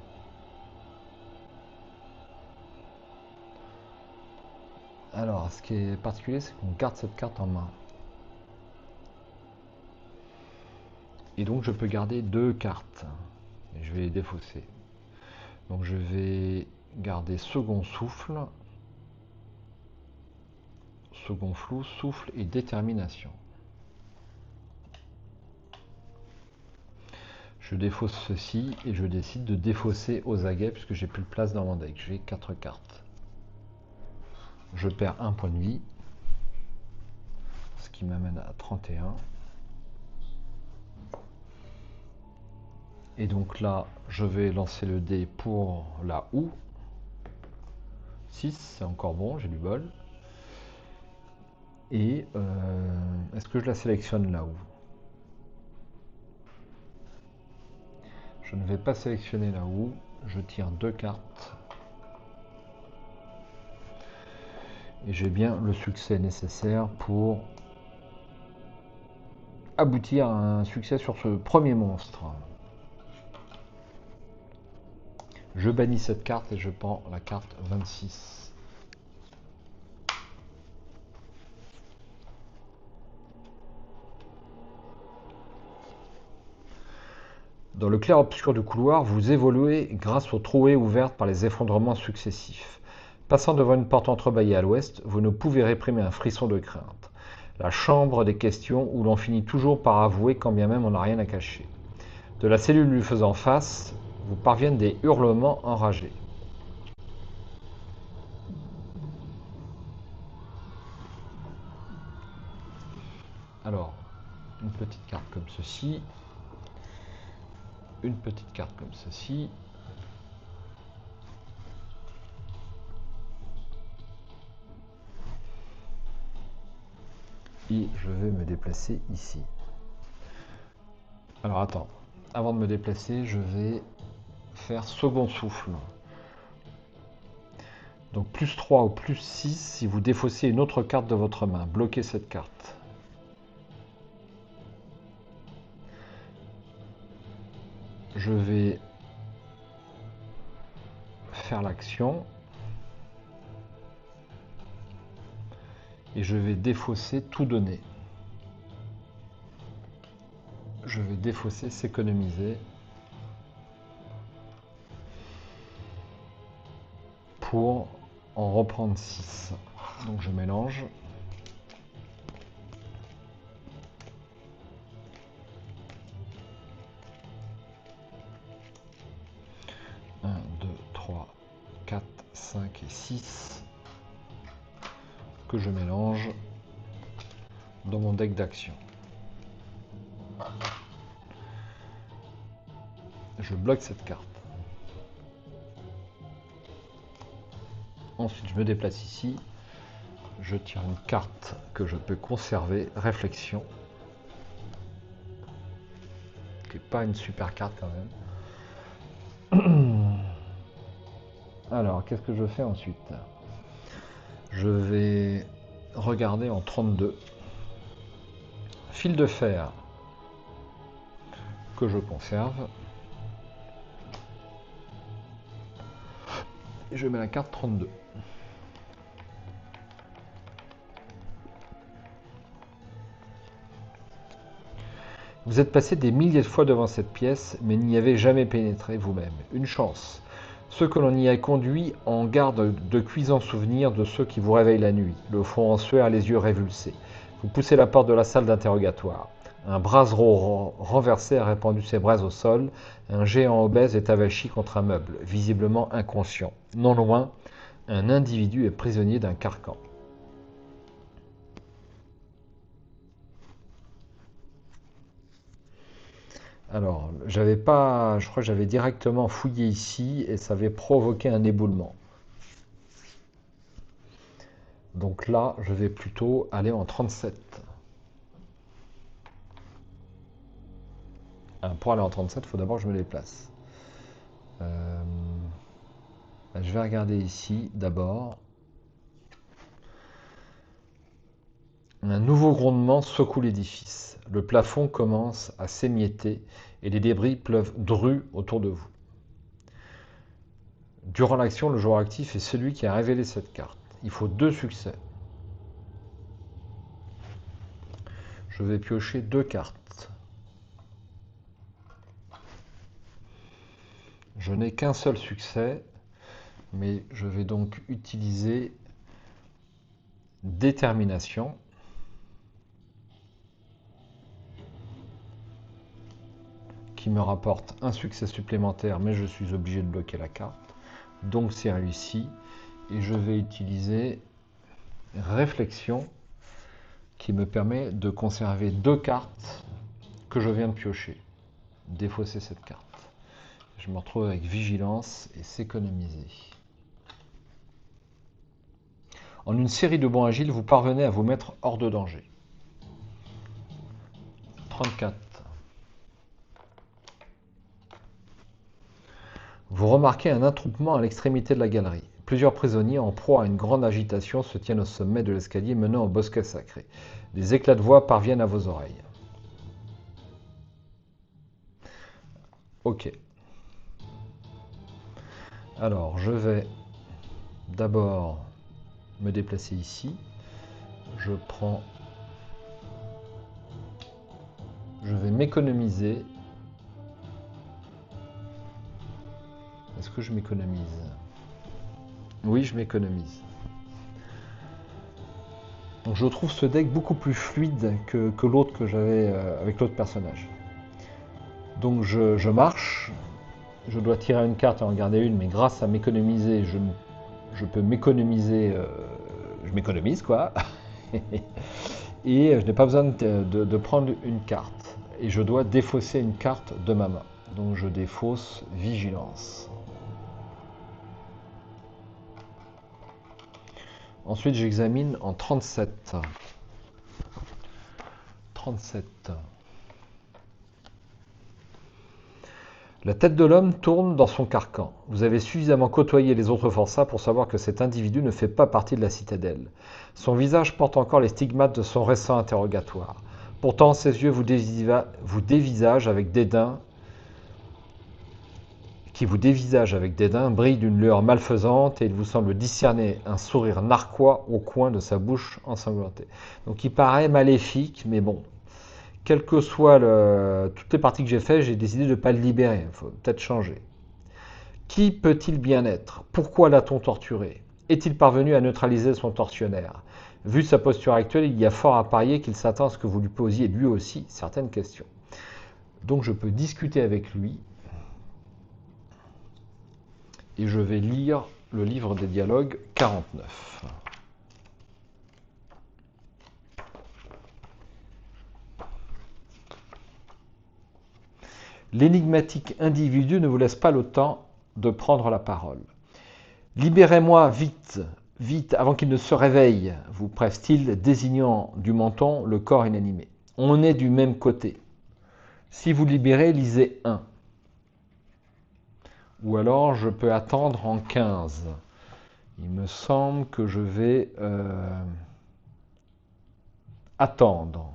Alors, ce qui est particulier, c'est qu'on garde cette carte en main. Et donc, je peux garder 2 cartes. Et je vais les défausser. Donc, je vais garder second souffle, second flou, souffle et détermination. Je défausse ceci et je décide de défausser aux aguets puisque j'ai plus de place dans mon deck. J'ai 4 cartes. Je perds 1 point de vie, ce qui m'amène à 31. Et donc là, je vais lancer le dé pour la houe. 6, c'est encore bon, j'ai du bol. Et est-ce que je la sélectionne la houe? Je ne vais pas sélectionner la houe. Je tire 2 cartes. Et j'ai bien le succès nécessaire pour aboutir à un succès sur ce premier monstre. Je bannis cette carte et je prends la carte 26. Dans le clair-obscur du couloir, vous évoluez grâce aux trouées ouvertes par les effondrements successifs. Passant devant une porte entrebâillée à l'ouest, vous ne pouvez réprimer un frisson de crainte. La chambre des questions où l'on finit toujours par avouer quand bien même on n'a rien à cacher. De la cellule lui faisant face, vous parviennent des hurlements enragés. Alors, une petite carte comme ceci. Une petite carte comme ceci. Et je vais me déplacer ici. Alors attends, avant de me déplacer, je vais faire second souffle. Donc plus 3 ou plus 6 si vous défaussez une autre carte de votre main. Bloquez cette carte. Je vais faire l'action. Et je vais défausser tout donner. Je vais défausser, s'économiser. Pour en reprendre 6. Donc je mélange. Un, 2, 3, 4, 5 et 6 que je mélange dans mon deck d'action. Je bloque cette carte. Ensuite, je me déplace ici. Je tire une carte que je peux conserver. Réflexion. Qui n'est pas une super carte quand même. Alors, qu'est-ce que je fais ensuite? Je vais regarder en 32. Fil de fer que je conserve. Et je mets la carte 32. Vous êtes passé des milliers de fois devant cette pièce, mais n'y avez jamais pénétré vous-même. Une chance. Ceux que l'on y a conduits en gardent de cuisants souvenirs de ceux qui vous réveillent la nuit, le front en sueur, les yeux révulsés. Vous poussez la porte de la salle d'interrogatoire. Un brasereau renversé a répandu ses braises au sol. Un géant obèse est avachi contre un meuble, visiblement inconscient. Non loin, un individu est prisonnier d'un carcan. Alors, je crois que j'avais directement fouillé ici et ça avait provoqué un éboulement. Donc là, je vais plutôt aller en 37. Alors, pour aller en 37, il faut d'abord que je me déplace. Je vais regarder ici d'abord. Un nouveau grondement secoue l'édifice. Le plafond commence à s'émietter et les débris pleuvent drus autour de vous. Durant l'action, le joueur actif est celui qui a révélé cette carte. Il faut 2 succès. Je vais piocher 2 cartes. Je n'ai qu'un seul succès, mais je vais donc utiliser détermination. Qui me rapporte un succès supplémentaire, mais je suis obligé de bloquer la carte. Donc c'est réussi. Et je vais utiliser réflexion qui me permet de conserver 2 cartes que je viens de piocher. Défausser cette carte. Je me retrouve avec vigilance et s'économiser. En une série de bons agiles, vous parvenez à vous mettre hors de danger. 34. Vous remarquez un attroupement à l'extrémité de la galerie. Plusieurs prisonniers en proie à une grande agitation se tiennent au sommet de l'escalier menant au bosquet sacré. Des éclats de voix parviennent à vos oreilles. Ok. Alors, je vais d'abord me déplacer ici. Je vais m'économiser. Est-ce que je m'économise? Oui, je m'économise. Donc je trouve ce deck beaucoup plus fluide que l'autre que j'avais avec l'autre personnage. Donc je marche. Je dois tirer une carte et en garder une, mais grâce à m'économiser, je peux m'économiser. Je m'économise, quoi. Et je n'ai pas besoin de prendre une carte. Et je dois défausser une carte de ma main. Donc je défausse vigilance. Ensuite, j'examine en 37. 37. La tête de l'homme tourne dans son carcan. Vous avez suffisamment côtoyé les autres forçats pour savoir que cet individu ne fait pas partie de la citadelle. Son visage porte encore les stigmates de son récent interrogatoire. Pourtant, ses yeux vous dévisagent avec dédain qui vous dévisage avec dédain, brille d'une lueur malfaisante et il vous semble discerner un sourire narquois au coin de sa bouche ensanglantée. Donc il paraît maléfique, mais bon, quelles que soient toutes les parties que j'ai faites, j'ai décidé de ne pas le libérer, il faut peut-être changer. Qui peut-il bien être? Pourquoi l'a-t-on torturé? Est-il parvenu à neutraliser son tortionnaire? Vu sa posture actuelle, il y a fort à parier qu'il s'attend à ce que vous lui posiez lui aussi certaines questions. Donc je peux discuter avec lui. Et je vais lire le livre des dialogues 49. L'énigmatique individu ne vous laisse pas le temps de prendre la parole. Libérez-moi vite, vite, avant qu'il ne se réveille, vous presse-t-il, désignant du menton le corps inanimé. On est du même côté. Si vous libérez, lisez 1. Ou alors je peux attendre en 15. Il me semble que je vais attendre.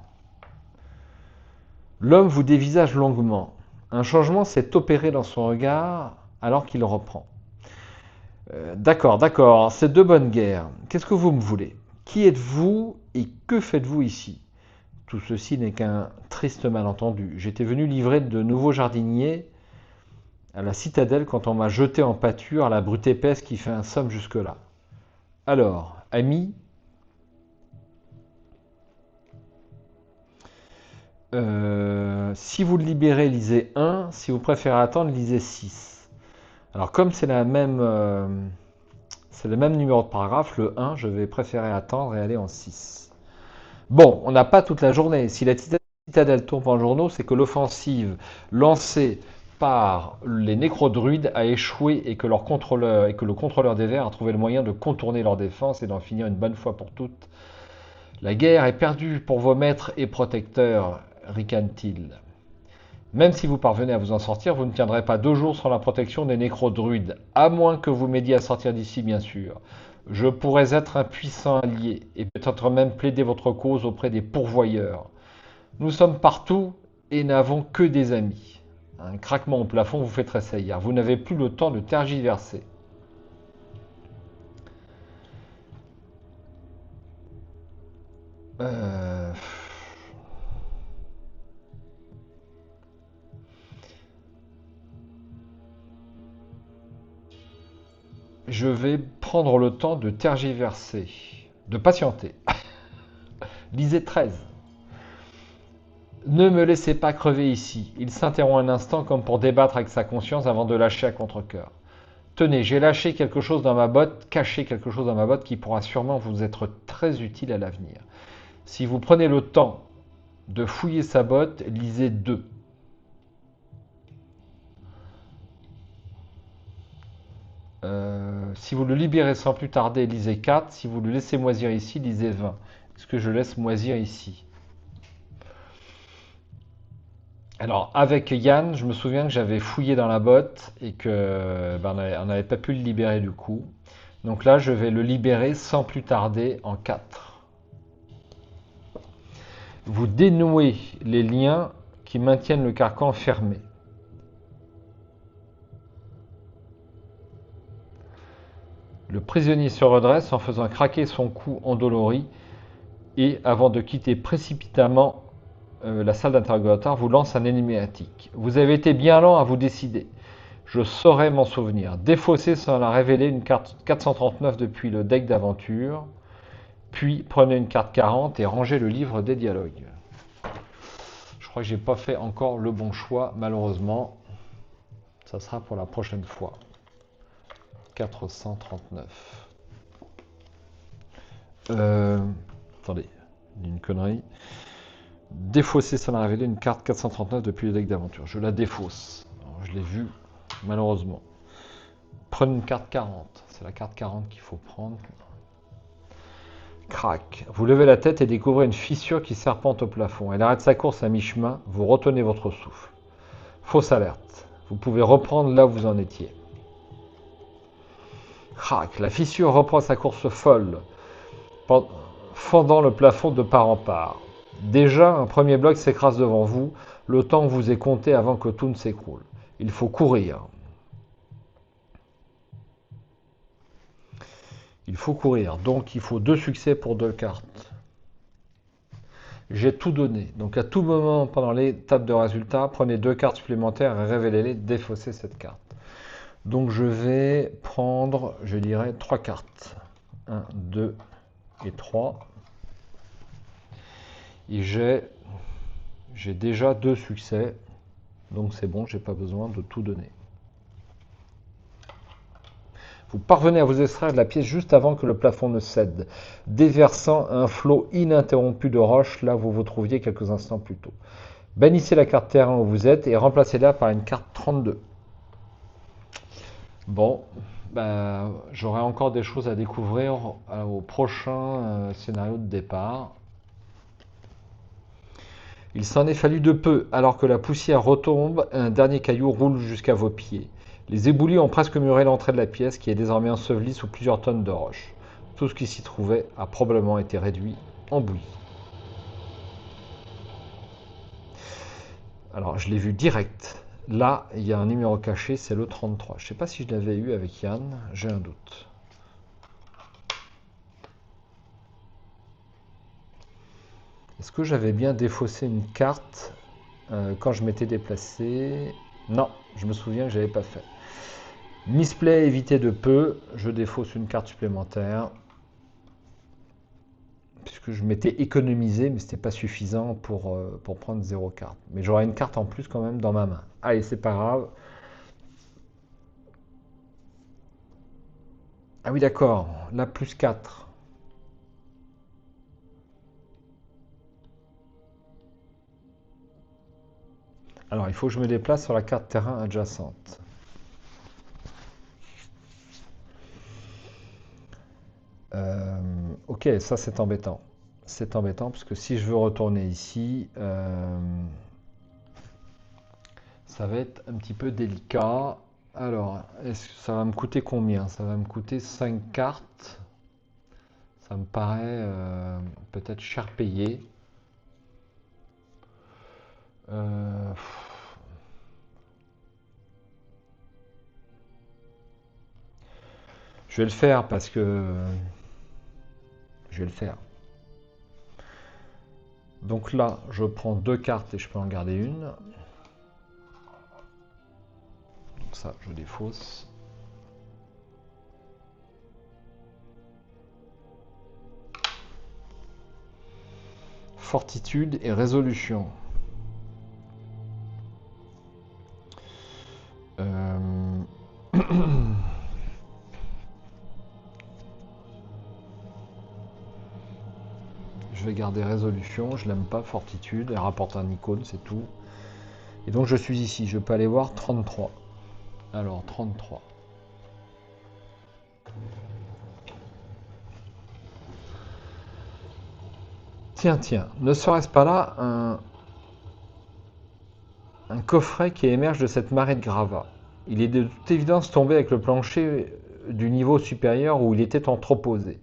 L'homme vous dévisage longuement. Un changement s'est opéré dans son regard alors qu'il reprend. D'accord, c'est de bonne guerre. Qu'est-ce que vous me voulez? Qui êtes-vous et que faites-vous ici? Tout ceci n'est qu'un triste malentendu. J'étais venu livrer de nouveaux jardiniers à la citadelle quand on m'a jeté en pâture à la brute épaisse qui fait un somme jusque-là. Alors, ami, si vous le libérez, lisez 1. Si vous préférez attendre, lisez 6. Alors, comme c'est le même numéro de paragraphe, le 1, je vais préférer attendre et aller en 6. Bon, on n'a pas toute la journée. Si la citadelle tourne en journaux, c'est que l'offensive lancée par les nécrodruides a échoué et que le contrôleur des vers a trouvé le moyen de contourner leur défense et d'en finir une bonne fois pour toutes. La guerre est perdue pour vos maîtres et protecteurs, ricane-t-il. Même si vous parvenez à vous en sortir, vous ne tiendrez pas 2 jours sans la protection des nécrodruides, à moins que vous m'aidiez à sortir d'ici, bien sûr. Je pourrais être un puissant allié et peut-être même plaider votre cause auprès des pourvoyeurs. Nous sommes partout et n'avons que des amis. Un craquement au plafond vous fait tressaillir. Vous n'avez plus le temps de tergiverser. Je vais prendre le temps de tergiverser, de patienter. Lisez 13. Ne me laissez pas crever ici. Il s'interrompt un instant comme pour débattre avec sa conscience avant de lâcher à contre-cœur. Tenez, j'ai lâché quelque chose dans ma botte, caché quelque chose dans ma botte qui pourra sûrement vous être très utile à l'avenir. Si vous prenez le temps de fouiller sa botte, lisez 2. Si vous le libérez sans plus tarder, lisez 4. Si vous le laissez moisir ici, lisez 20. Est-ce que je laisse moisir ici? Alors, avec Yann, je me souviens que j'avais fouillé dans la botte et que on n'avait pas pu le libérer du coup. Donc là, je vais le libérer sans plus tarder en 4. Vous dénouez les liens qui maintiennent le carcan fermé. Le prisonnier se redresse en faisant craquer son cou endolori et, avant de quitter précipitamment la salle d'interrogatoire, vous lance un énigmatique. Vous avez été bien lent à vous décider. Je saurais m'en souvenir. Défaussez sans la révéler une carte 439 depuis le deck d'aventure. Puis prenez une carte 40 et rangez le livre des dialogues. Je crois que j'ai pas fait encore le bon choix, malheureusement. Ça sera pour la prochaine fois. 439. Attendez, une connerie. Défausser sans la révéler une carte 439 depuis le deck d'aventure. Je la défausse. Alors, je l'ai vu, malheureusement. Prenez une carte 40. C'est la carte 40 qu'il faut prendre. Crac. Vous levez la tête et découvrez une fissure qui serpente au plafond. Elle arrête sa course à mi-chemin. Vous retenez votre souffle. Fausse alerte. Vous pouvez reprendre là où vous en étiez. Crac. La fissure reprend sa course folle, fendant le plafond de part en part. Déjà, un premier bloc s'écrase devant vous. Le temps vous est compté avant que tout ne s'écroule. Il faut courir. Il faut courir, donc il faut 2 succès pour 2 cartes. J'ai tout donné, donc à tout moment pendant l'étape de résultat, prenez 2 cartes supplémentaires et révélez-les, défaussez cette carte. Donc je vais prendre, je dirais, 3 cartes. 1, 2 et 3. Et j'ai déjà 2 succès, donc c'est bon, j'ai pas besoin de tout donner. Vous parvenez à vous extraire de la pièce juste avant que le plafond ne cède, déversant un flot ininterrompu de roches là où vous vous trouviez quelques instants plus tôt. Bannissez la carte terrain où vous êtes et remplacez-la par une carte 32. Bon, ben, j'aurai encore des choses à découvrir au prochain scénario de départ. Il s'en est fallu de peu, alors que la poussière retombe, un dernier caillou roule jusqu'à vos pieds. Les éboulis ont presque muré l'entrée de la pièce, qui est désormais ensevelie sous plusieurs tonnes de roches. Tout ce qui s'y trouvait a probablement été réduit en bouillie. Alors, je l'ai vu direct. Là, il y a un numéro caché, c'est le 33. Je ne sais pas si je l'avais eu avec Yann, j'ai un doute. Est-ce que j'avais bien défaussé une carte quand je m'étais déplacé? Non, je me souviens que je n'avais pas fait. Misplay évité de peu, je défausse une carte supplémentaire. Puisque je m'étais économisé, mais ce n'était pas suffisant pour prendre 0 carte. Mais j'aurai une carte en plus quand même dans ma main. Allez, c'est pas grave. Ah oui, d'accord, là plus 4. Alors, il faut que je me déplace sur la carte terrain adjacente. Ok, ça c'est embêtant. C'est embêtant parce que si je veux retourner ici, ça va être un petit peu délicat. Alors, est-ce que ça va me coûter combien? Ça va me coûter 5 cartes. Ça me paraît peut-être cher payé. Euh, je vais le faire parce que je vais le faire. Donc là, je prends 2 cartes et je peux en garder une. Donc ça, je défausse. Fortitude et résolution. Je vais garder résolution, je l'aime pas, fortitude, elle rapporte un icône, c'est tout. Et donc je suis ici, je peux aller voir 33. Alors 33. Tiens, ne serait-ce pas là un coffret qui émerge de cette marée de gravats? Il est de toute évidence tombé avec le plancher du niveau supérieur où il était entreposé.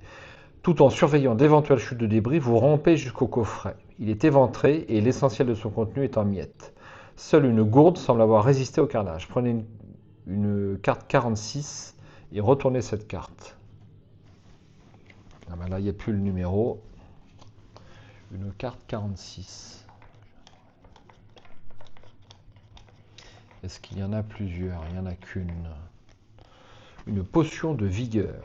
Tout en surveillant d'éventuelles chutes de débris, vous rampez jusqu'au coffret. Il est éventré et l'essentiel de son contenu est en miettes. Seule une gourde semble avoir résisté au carnage. Prenez une carte 46 et retournez cette carte. Ah ben là, il n'y a plus le numéro. Une carte 46. Est-ce qu'il y en a plusieurs? Il n'y en a qu'une. Une potion de vigueur.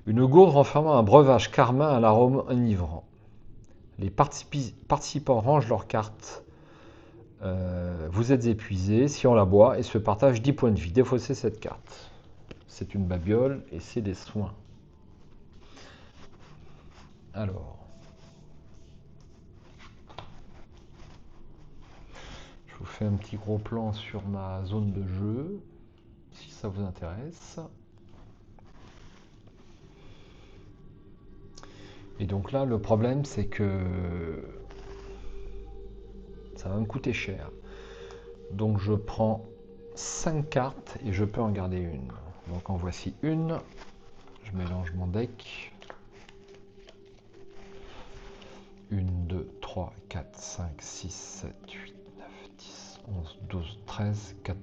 Une gourde renfermant un breuvage carmin à l'arôme enivrant. Les participants rangent leurs cartes. Vous êtes épuisé si on la boit et se partage 10 points de vie. Défaussez cette carte. C'est une babiole et c'est des soins. Alors. Je vous fais un petit gros plan sur ma zone de jeu, si ça vous intéresse. Et donc là, le problème, c'est que ça va me coûter cher. Donc je prends 5 cartes et je peux en garder une. Donc en voici une. Je mélange mon deck. 1, 2, 3, 4, 5, 6, 7, 8, 9, 10, 11, 12, 13, 4...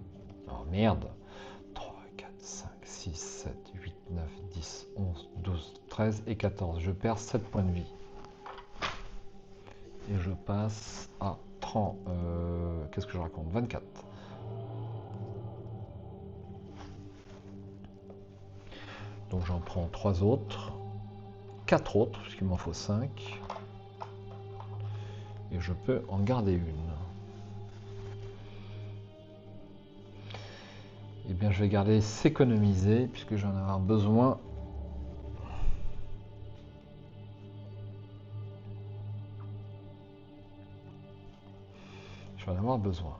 Oh merde! 3, 4, 5, 6, 7, 8, 9, 10, 11, 13 et 14. Je perds 7 points de vie. Et je passe à 30. Qu'est-ce que je raconte? 24. Donc j'en prends 3 autres. 4 autres, puisqu'il m'en faut 5. Et je peux en garder une. Eh bien, je vais garder s'économiser, puisque j'en ai avoir besoin. Je vais en avoir besoin.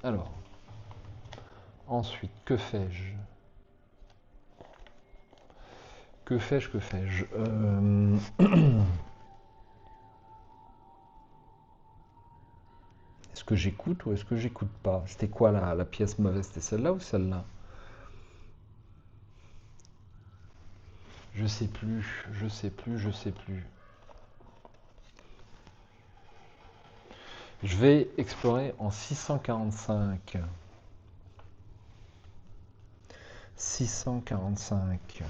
Alors, ensuite, que fais-je? Que fais-je? Est-ce que j'écoute ou est-ce que j'écoute pas? C'était quoi la pièce mauvaise? C'était celle-là ou celle-là? Je sais plus, je sais plus, je sais plus. Je vais explorer en 645. 645.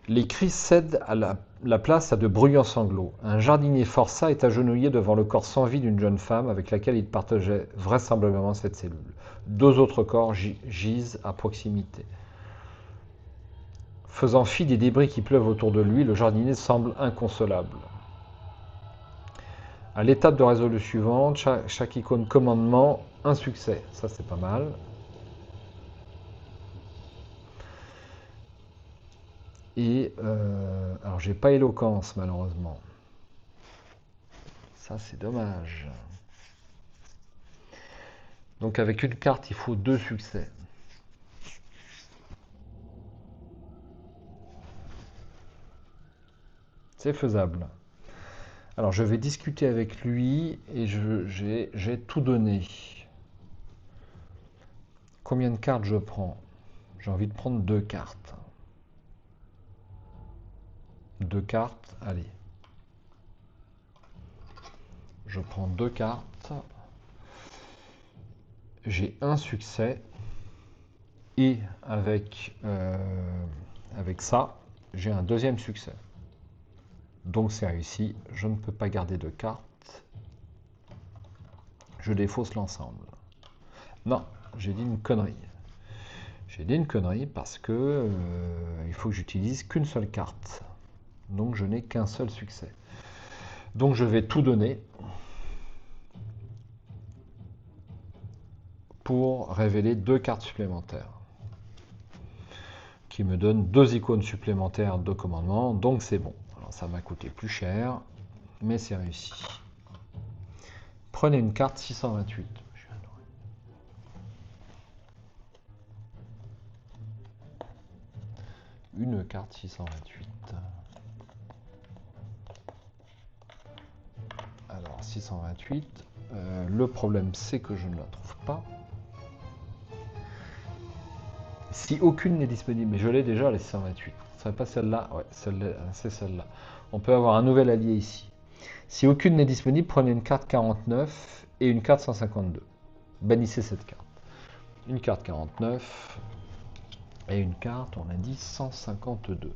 Les cris cèdent à la place à de bruyants sanglots. Un jardinier forçat est agenouillé devant le corps sans vie d'une jeune femme avec laquelle il partageait vraisemblablement cette cellule. 2 autres corps gisent à proximité. Faisant fi des débris qui pleuvent autour de lui, le jardinier semble inconsolable. À l'étape de résolution suivante, chaque icône commandement, un succès. Ça, c'est pas mal. Et alors, j'ai pas éloquence, malheureusement. Ça, c'est dommage. Donc, avec une carte, il faut 2 succès. C'est faisable. Alors, je vais discuter avec lui et j'ai tout donné. Combien de cartes je prends? J'ai envie de prendre 2 cartes. 2 cartes, allez. Je prends 2 cartes. J'ai un succès. Et avec ça, j'ai un deuxième succès. Donc c'est réussi. Je ne peux pas garder de cartes. Je défausse l'ensemble. Non, j'ai dit une connerie. J'ai dit une connerie parce que il faut que j'utilise qu'une seule carte. Donc je n'ai qu'un seul succès. Donc je vais tout donner pour révéler 2 cartes supplémentaires. Qui me donnent 2 icônes supplémentaires de commandement. Donc c'est bon. Alors ça m'a coûté plus cher, mais c'est réussi. Prenez une carte 628. Une carte 628. Alors 628. Le problème c'est que je ne la trouve pas. Si aucune n'est disponible, mais je l'ai déjà la 628. Ce serait pas celle-là? Ouais, c'est celle-là. On peut avoir un nouvel allié ici. Si aucune n'est disponible, prenez une carte 49 et une carte 152. Bannissez cette carte. Une carte 49 et une carte, on a dit 152.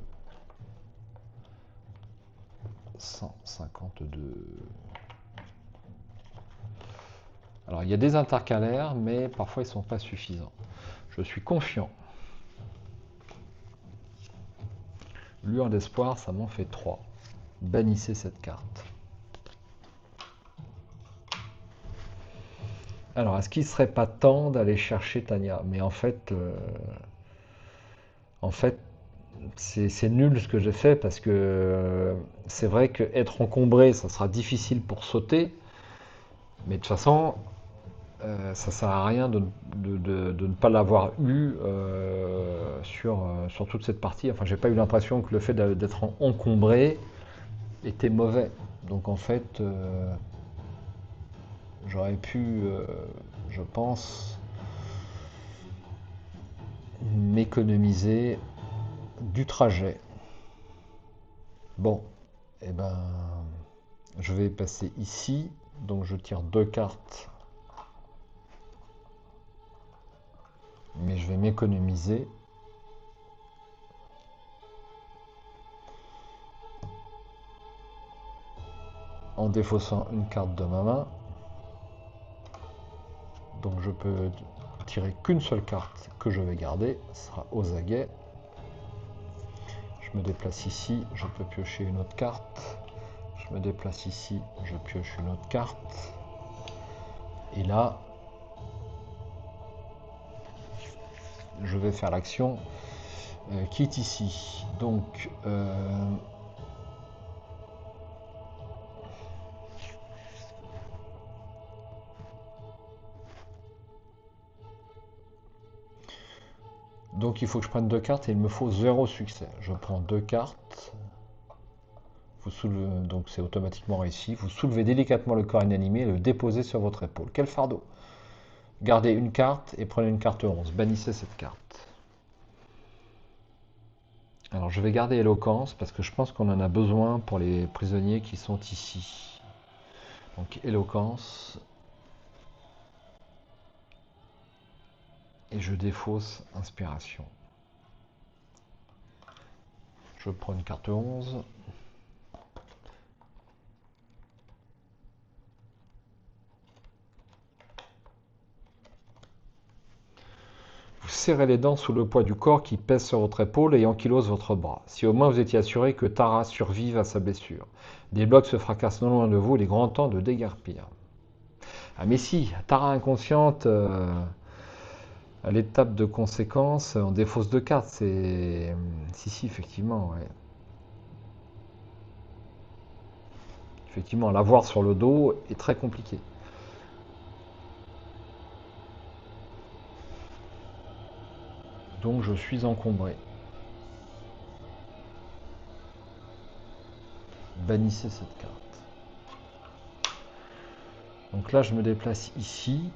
152. Alors il y a des intercalaires, mais parfois ils ne sont pas suffisants. Je suis confiant. Lueur d'espoir, ça m'en fait 3. Bannissez cette carte. Alors, est-ce qu'il ne serait pas temps d'aller chercher Tanya? Mais en fait, c'est nul ce que j'ai fait parce que c'est vrai qu'être encombré, ça sera difficile pour sauter. Mais de toute façon, ça ne sert à rien de ne pas l'avoir eu sur toute cette partie. Enfin, j'ai pas eu l'impression que le fait d'être encombré était mauvais. Donc en fait, j'aurais pu, je pense, m'économiser du trajet. Bon, eh ben, je vais passer ici. Donc je tire 2 cartes. Mais je vais m'économiser. en défaussant une carte de ma main. Donc je peux tirer qu'une seule carte que je vais garder, ce sera aux aguets. Je me déplace ici, je peux piocher une autre carte. Je me déplace ici, je pioche une autre carte. Et là, je vais faire l'action qui est ici. Donc, il faut que je prenne 2 cartes et il me faut 0 succès. Je prends 2 cartes. Vous soulevez, donc c'est automatiquement réussi. Vous soulevez délicatement le corps inanimé et le déposez sur votre épaule. Quel fardeau! Gardez une carte et prenez une carte 11. Bannissez cette carte. Alors je vais garder éloquence parce que je pense qu'on en a besoin pour les prisonniers qui sont ici. Donc éloquence. Et je défausse inspiration. Je prends une carte 11. Vous serrez les dents sous le poids du corps qui pèse sur votre épaule et ankylose votre bras. Si au moins vous étiez assuré que Tara survive à sa blessure. Des blocs se fracassent non loin de vous, il est grand temps de déguerpir. Ah mais si, Tara inconsciente, à l'étape de conséquence, on défausse 2 cartes, c'est... Si, effectivement, ouais. Effectivement, l'avoir sur le dos est très compliqué. Donc je suis encombré. Bannissez cette carte. Donc là, je me déplace ici.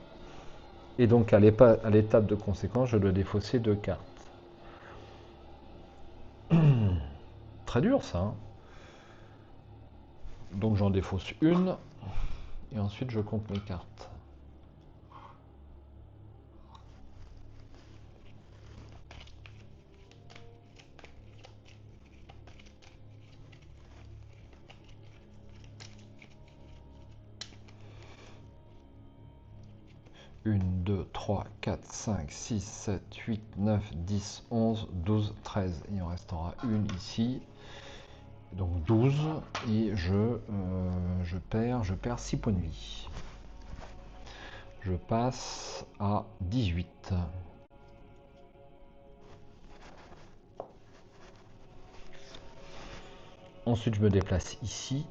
Et donc à l'étape de conséquence, je dois défausser 2 cartes. Très dur ça. Hein. Donc j'en défausse une. Et ensuite je compte mes cartes. Une, 2, 3, 4, 5, 6, 7, 8, 9, 10, 11, 12, 13. Il en restera une ici. Donc 12. Et je perds 6 points de vie. Je passe à 18. Ensuite, je me déplace ici.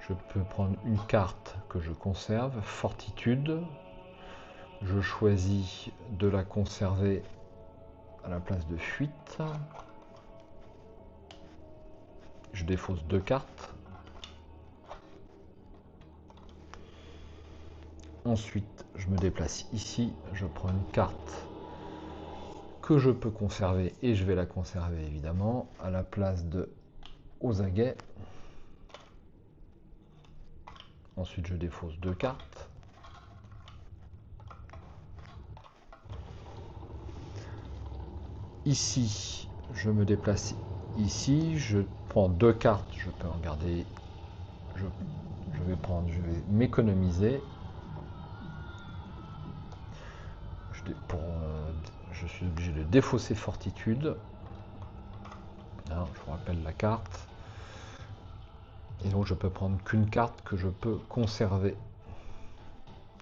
Je peux prendre une carte que je conserve, Fortitude. Je choisis de la conserver à la place de Fuite. Je défausse 2 cartes. Ensuite, je me déplace ici. Je prends une carte que je peux conserver et je vais la conserver évidemment à la place de aux aguets. Ensuite, je défausse 2 cartes. Ici, je me déplace ici. Je prends 2 cartes. Je peux en garder. Je vais m'économiser. Je suis obligé de défausser Fortitude. Alors, je vous rappelle la carte. Et donc je peux prendre qu'une carte que je peux conserver.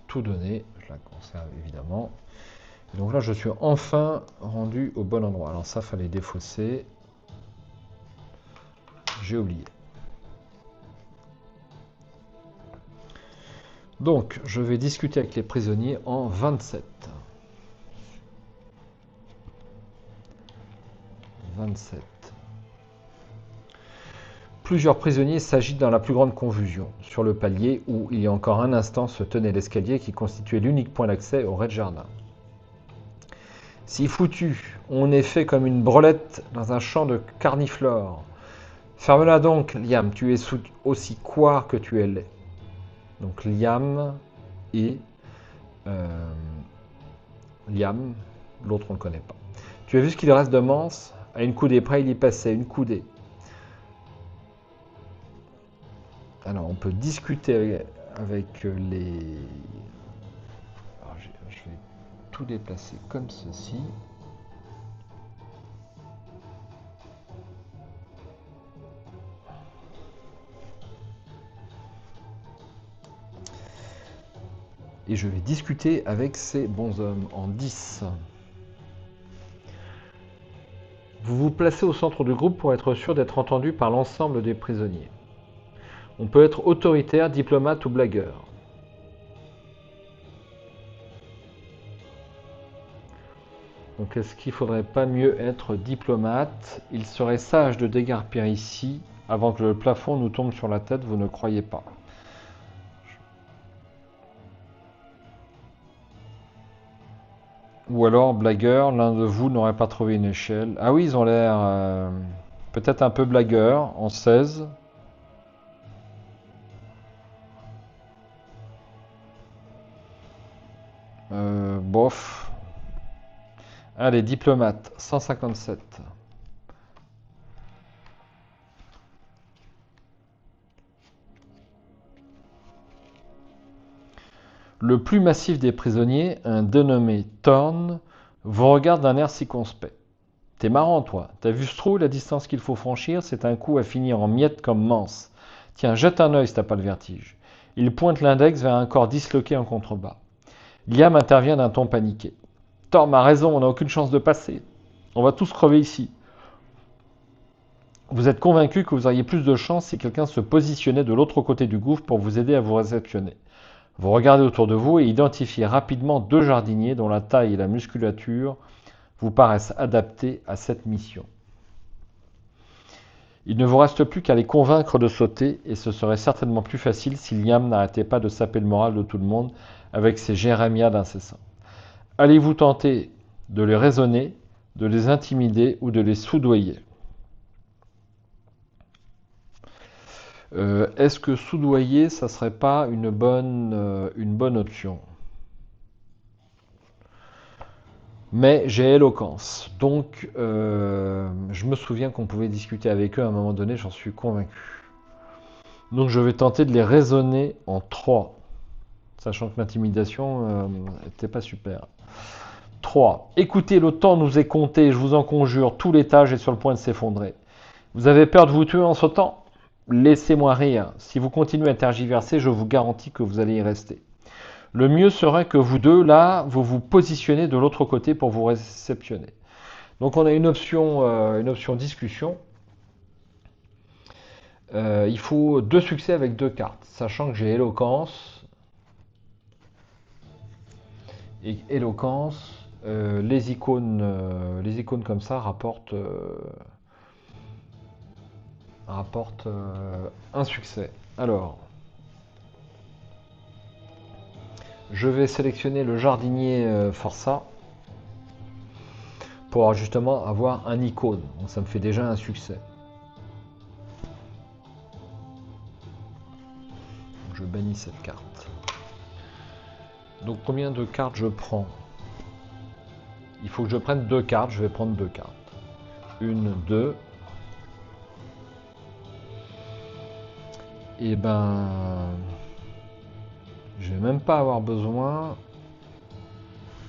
Tout donner, je la conserve évidemment. Et donc là je suis enfin rendu au bon endroit. Alors ça fallait défausser. J'ai oublié. Donc je vais discuter avec les prisonniers en 27. 27. Plusieurs prisonniers s'agitent dans la plus grande confusion, sur le palier où, il y a encore un instant, se tenait l'escalier qui constituait l'unique point d'accès au rez-de-jardin. Si foutu, on est fait comme une brelette dans un champ de carniflore. Ferme-la donc, Liam, tu es aussi quoi que tu es laid. Donc Liam et Liam, l'autre on ne le connaît pas. Tu as vu ce qu'il reste de Mance? À une coudée près, il y passait, une coudée. Alors, on peut discuter avec les... Alors, je vais tout déplacer comme ceci. Et je vais discuter avec ces bonshommes en 10. Vous vous placez au centre du groupe pour être sûr d'être entendu par l'ensemble des prisonniers. On peut être autoritaire, diplomate ou blagueur. Donc est-ce qu'il ne faudrait pas mieux être diplomate? Il serait sage de déguerpir ici avant que le plafond nous tombe sur la tête, vous ne croyez pas? Ou alors, blagueur, l'un de vous n'aurait pas trouvé une échelle. Ah oui, ils ont l'air peut-être un peu blagueur en 16. Bof. Allez, diplomate, 157. Le plus massif des prisonniers, un dénommé Thorn, vous regarde d'un air circonspect. T'es marrant, toi. T'as vu ce trou, la distance qu'il faut franchir, c'est un coup à finir en miettes comme Mance. Tiens, jette un œil si t'as pas le vertige. Il pointe l'index vers un corps disloqué en contrebas. Liam intervient d'un ton paniqué. Thorn a raison, on n'a aucune chance de passer. On va tous crever ici. Vous êtes convaincu que vous auriez plus de chance si quelqu'un se positionnait de l'autre côté du gouffre pour vous aider à vous réceptionner. Vous regardez autour de vous et identifiez rapidement 2 jardiniers dont la taille et la musculature vous paraissent adaptés à cette mission. Il ne vous reste plus qu'à les convaincre de sauter et ce serait certainement plus facile si Liam n'arrêtait pas de saper le moral de tout le monde avec ses jérémiades incessants. Allez-vous tenter de les raisonner, de les intimider ou de les soudoyer? Est-ce que soudoyer, ça serait pas une bonne option? Mais j'ai éloquence. Donc, je me souviens qu'on pouvait discuter avec eux à un moment donné, j'en suis convaincu. Donc, je vais tenter de les raisonner en 3, sachant que l'intimidation n'était pas super. 3. Écoutez, le temps nous est compté, je vous en conjure, tout l'étage est sur le point de s'effondrer. Vous avez peur de vous tuer en sautant? Laissez-moi rire. Si vous continuez à tergiverser, je vous garantis que vous allez y rester. Le mieux serait que vous deux, là, vous vous positionnez de l'autre côté pour vous réceptionner. Donc on a une option discussion. Il faut 2 succès avec 2 cartes, sachant que j'ai éloquence. Et éloquence, les icônes comme ça rapportent un succès. Alors, je vais sélectionner le jardinier Forçat pour justement avoir un icône. Donc ça me fait déjà un succès. Je bannis cette carte. Donc combien de cartes je prends? Il faut que je prenne 2 cartes. Je vais prendre 2 cartes. 1, 2. Et ben... je vais même pas avoir besoin...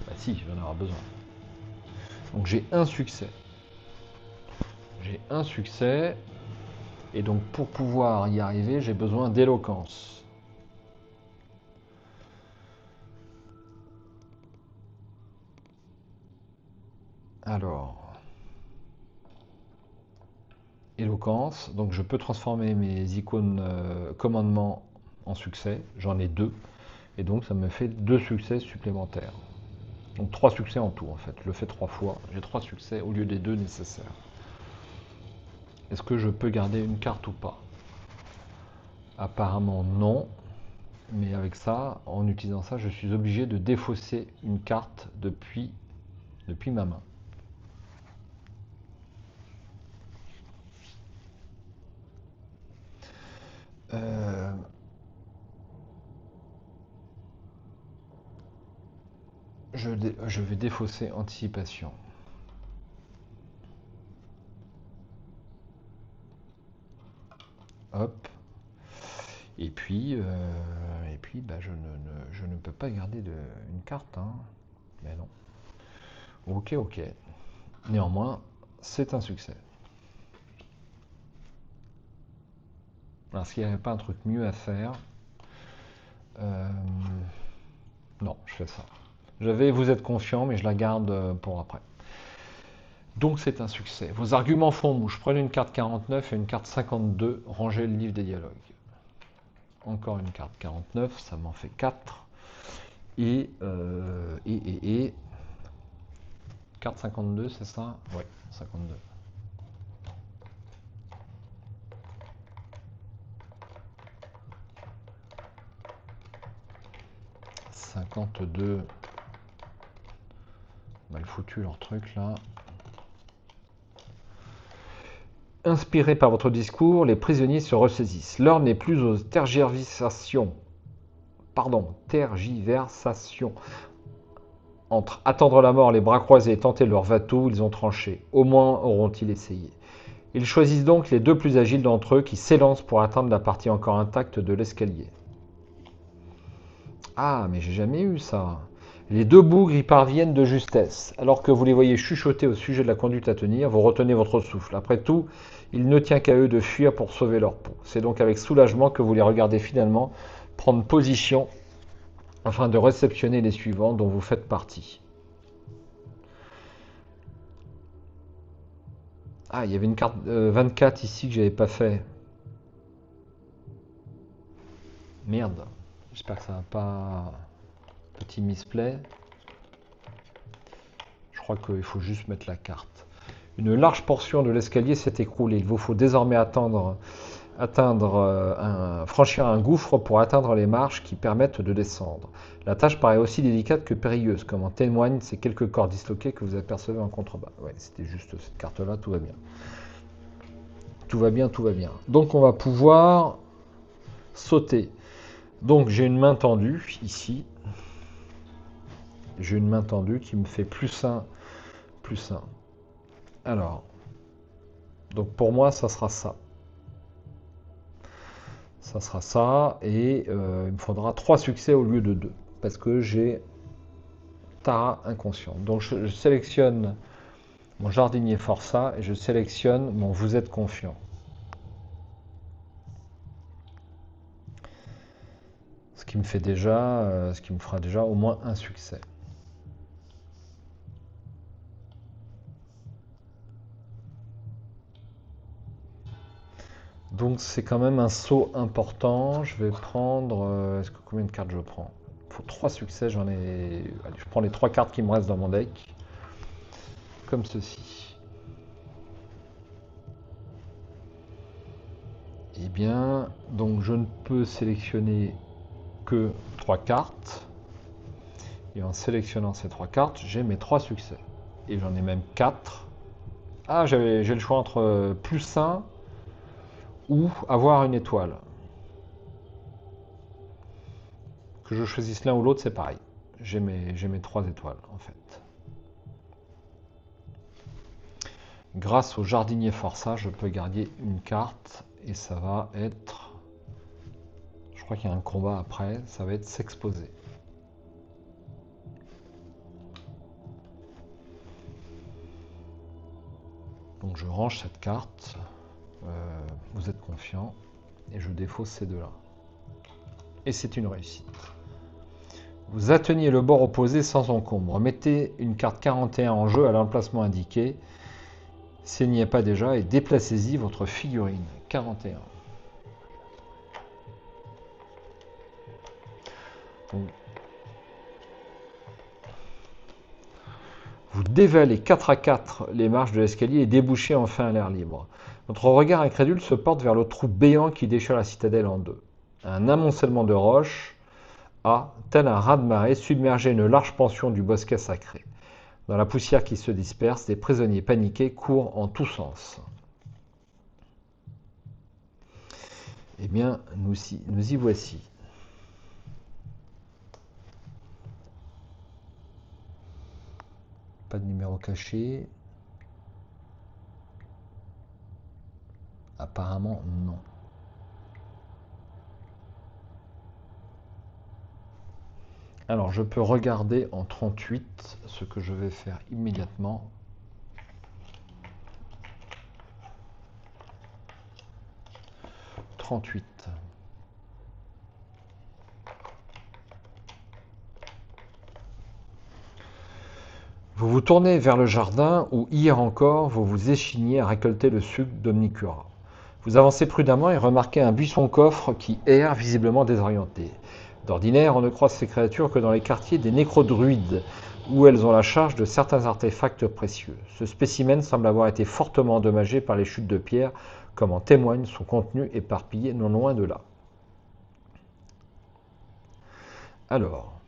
Bah si, je vais en avoir besoin. Donc j'ai un succès. J'ai un succès. Et donc pour pouvoir y arriver, j'ai besoin d'éloquence. Alors... éloquence. Donc je peux transformer mes icônes commandement en succès. J'en ai 2. Et donc ça me fait 2 succès supplémentaires. Donc 3 succès en tout en fait. Je le fais 3 fois. J'ai 3 succès au lieu des 2 nécessaires. Est-ce que je peux garder une carte ou pas? Apparemment non. Mais avec ça, en utilisant ça, je suis obligé de défausser une carte depuis ma main. Je vais défausser anticipation. Hop. Bah, je ne peux pas garder une carte, hein. Mais non. Ok, ok. Néanmoins, c'est un succès. Est-ce qu'il n'y avait pas un truc mieux à faire? Non, je fais ça. Vous êtes confiant, mais je la garde pour après. Donc c'est un succès. Vos arguments font mouche. Prenez une carte 49 et une carte 52, rangez le livre des dialogues. Encore une carte 49, ça m'en fait 4. Et carte 52, c'est ça? Ouais, 52. 52. Mal foutu leur truc là. Inspirés par votre discours, les prisonniers se ressaisissent. L'heure n'est plus aux tergiversations. Entre attendre la mort, les bras croisés et tenter leur va-tout, ils ont tranché. Au moins auront-ils essayé. Ils choisissent donc les deux plus agiles d'entre eux qui s'élancent pour atteindre la partie encore intacte de l'escalier. Ah, mais j'ai jamais eu ça. Les deux bougres y parviennent de justesse. Alors que vous les voyez chuchoter au sujet de la conduite à tenir, vous retenez votre souffle. Après tout, il ne tient qu'à eux de fuir pour sauver leur peau. C'est donc avec soulagement que vous les regardez finalement prendre position afin de réceptionner les suivants dont vous faites partie. Ah, il y avait une carte 24 ici que j'avais pas fait. Merde. J'espère que ça va pas... Petit misplay. Je crois qu'il faut juste mettre la carte. Une large portion de l'escalier s'est écroulée. Il vous faut désormais franchir un gouffre pour atteindre les marches qui permettent de descendre. La tâche paraît aussi délicate que périlleuse, comme en témoignent ces quelques corps disloqués que vous apercevez en contrebas. Ouais, c'était juste cette carte-là, tout va bien. Tout va bien, tout va bien. Donc on va pouvoir sauter. Donc j'ai une main tendue ici. J'ai une main tendue qui me fait plus 1, plus 1. Alors, donc pour moi, ça sera ça. Ça sera ça, et il me faudra 3 succès au lieu de 2, parce que j'ai Tara inconscient. Donc je sélectionne mon jardinier forçat, et je sélectionne mon vous êtes confiant. Ce qui me fera déjà au moins un succès. Donc c'est quand même un saut important. Je vais prendre... est-ce que combien de cartes je prends? Il faut 3 succès, j'en ai... Allez, je prends les 3 cartes qui me restent dans mon deck. Comme ceci. Eh bien, donc je ne peux sélectionner que 3 cartes. Et en sélectionnant ces 3 cartes, j'ai mes 3 succès. Et j'en ai même 4. Ah, j'ai le choix entre plus 1 ou avoir une étoile. Que je choisisse l'un ou l'autre, c'est pareil. J'ai mes 3 étoiles, en fait. Grâce au jardinier forçat, je peux garder une carte. Et ça va être... Je crois qu'il y a un combat après. Ça va être s'exposer. Donc je range cette carte. Vous êtes confiant. Et je défausse ces deux-là. Et c'est une réussite. Vous atteignez le bord opposé sans encombre. Mettez une carte 41 en jeu à l'emplacement indiqué, s'il n'y est pas déjà, et déplacez-y votre figurine. 41. Donc, vous dévalez 4 à 4 les marches de l'escalier et débouchez enfin à l'air libre. Votre regard incrédule se porte vers le trou béant qui déchire la citadelle en deux. Un amoncellement de roches a, tel un raz-de-marée, submergé une large portion du bosquet sacré. Dans la poussière qui se disperse, des prisonniers paniqués courent en tous sens. Eh bien, nous y voici. Pas de numéro caché. Apparemment, non. Alors, je peux regarder en 38, ce que je vais faire immédiatement. « 38. Vous vous tournez vers le jardin où, hier encore, vous vous échigniez à récolter le sucre d'Omnicura. Vous avancez prudemment et remarquez un buisson-coffre qui erre, visiblement désorienté. D'ordinaire, on ne croise ces créatures que dans les quartiers des nécrodruides, où elles ont la charge de certains artefacts précieux. Ce spécimen semble avoir été fortement endommagé par les chutes de pierre, comme en témoigne son contenu éparpillé non loin de là. Alors,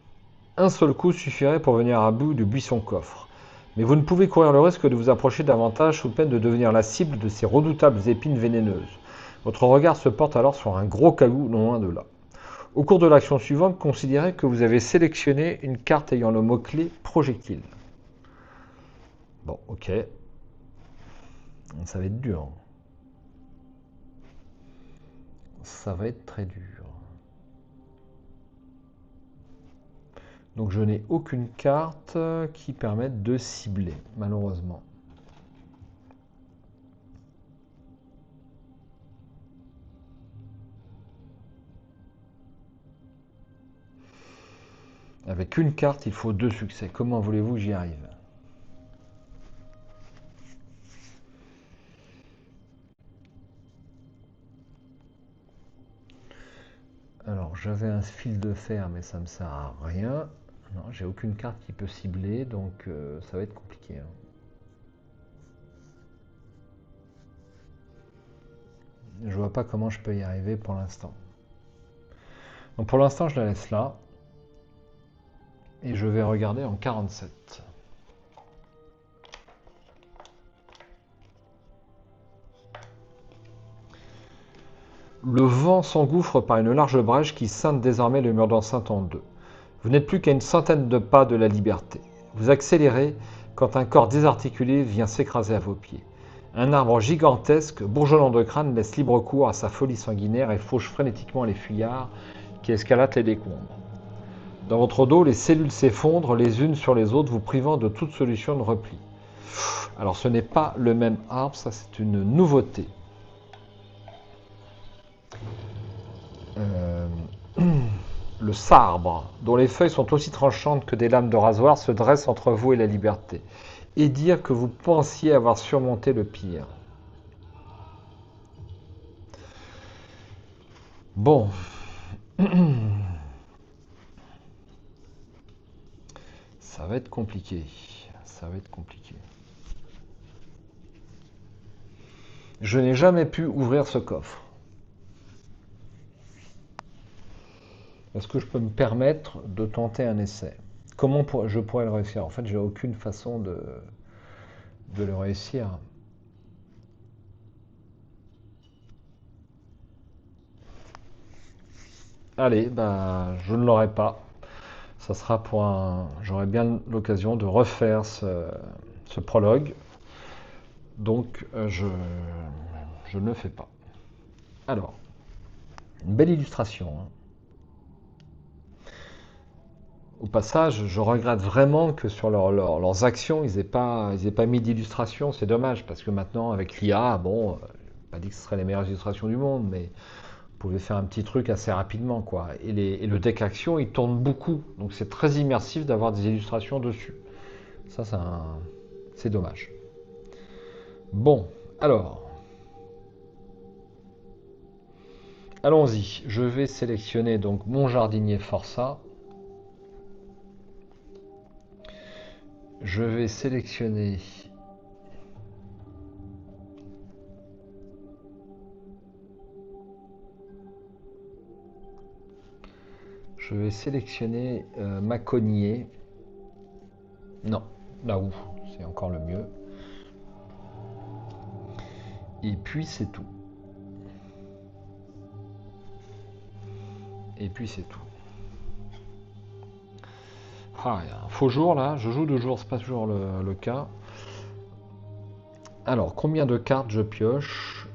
un seul coup suffirait pour venir à bout du buisson-coffre. Mais vous ne pouvez courir le risque de vous approcher davantage sous peine de devenir la cible de ces redoutables épines vénéneuses. Votre regard se porte alors sur un gros caillou non loin de là. Au cours de l'action suivante, considérez que vous avez sélectionné une carte ayant le mot-clé projectile. Bon, ok. Ça va être dur. Ça va être très dur. Donc je n'ai aucune carte qui permette de cibler, malheureusement. Avec une carte, il faut 2 succès. Comment voulez-vous que j'y arrive? Alors, j'avais un fil de fer, mais ça ne me sert à rien. Non, j'ai aucune carte qui peut cibler, donc ça va être compliqué. Hein. Je vois pas comment je peux y arriver pour l'instant. Donc pour l'instant, je la laisse là. Et je vais regarder en 47. Le vent s'engouffre par une large brèche qui scinde désormais le mur d'enceinte en deux. Vous n'êtes plus qu'à une centaine de pas de la liberté. Vous accélérez quand un corps désarticulé vient s'écraser à vos pieds. Un arbre gigantesque, bourgeonnant de crâne, laisse libre cours à sa folie sanguinaire et fauche frénétiquement les fuyards qui escaladent les décombres. Dans votre dos, les cellules s'effondrent les unes sur les autres, vous privant de toute solution de repli. Alors ce n'est pas le même arbre, ça c'est une nouveauté. Le sarbre, dont les feuilles sont aussi tranchantes que des lames de rasoir, se dresse entre vous et la liberté. Et dire que vous pensiez avoir surmonté le pire. Bon. Ça va être compliqué. Ça va être compliqué. Je n'ai jamais pu ouvrir ce coffre. Est-ce que je peux me permettre de tenter un essai? Comment je pourrais le réussir? En fait, j'ai aucune façon de le réussir. Allez, bah, je ne l'aurai pas. Ça sera pour un. J'aurai bien l'occasion de refaire ce prologue. Donc, je ne le fais pas. Alors, une belle illustration. Hein. Au passage, je regrette vraiment que sur leurs actions, ils n'aient pas mis d'illustration. C'est dommage, parce que maintenant, avec l'IA, bon, pas dit que ce serait les meilleures illustrations du monde, mais vous pouvez faire un petit truc assez rapidement, quoi. Et le deck action, il tourne beaucoup, donc c'est très immersif d'avoir des illustrations dessus. Ça, c'est dommage. Bon, alors, allons-y. Je vais sélectionner donc mon jardinier Forçat. Je vais sélectionner Maconnier. Non, là où, c'est encore le mieux. Et puis c'est tout. Et puis c'est tout. Ah, il y a un faux jour là, je joue 2 jours, c'est pas toujours le cas. Alors, combien de cartes je pioche,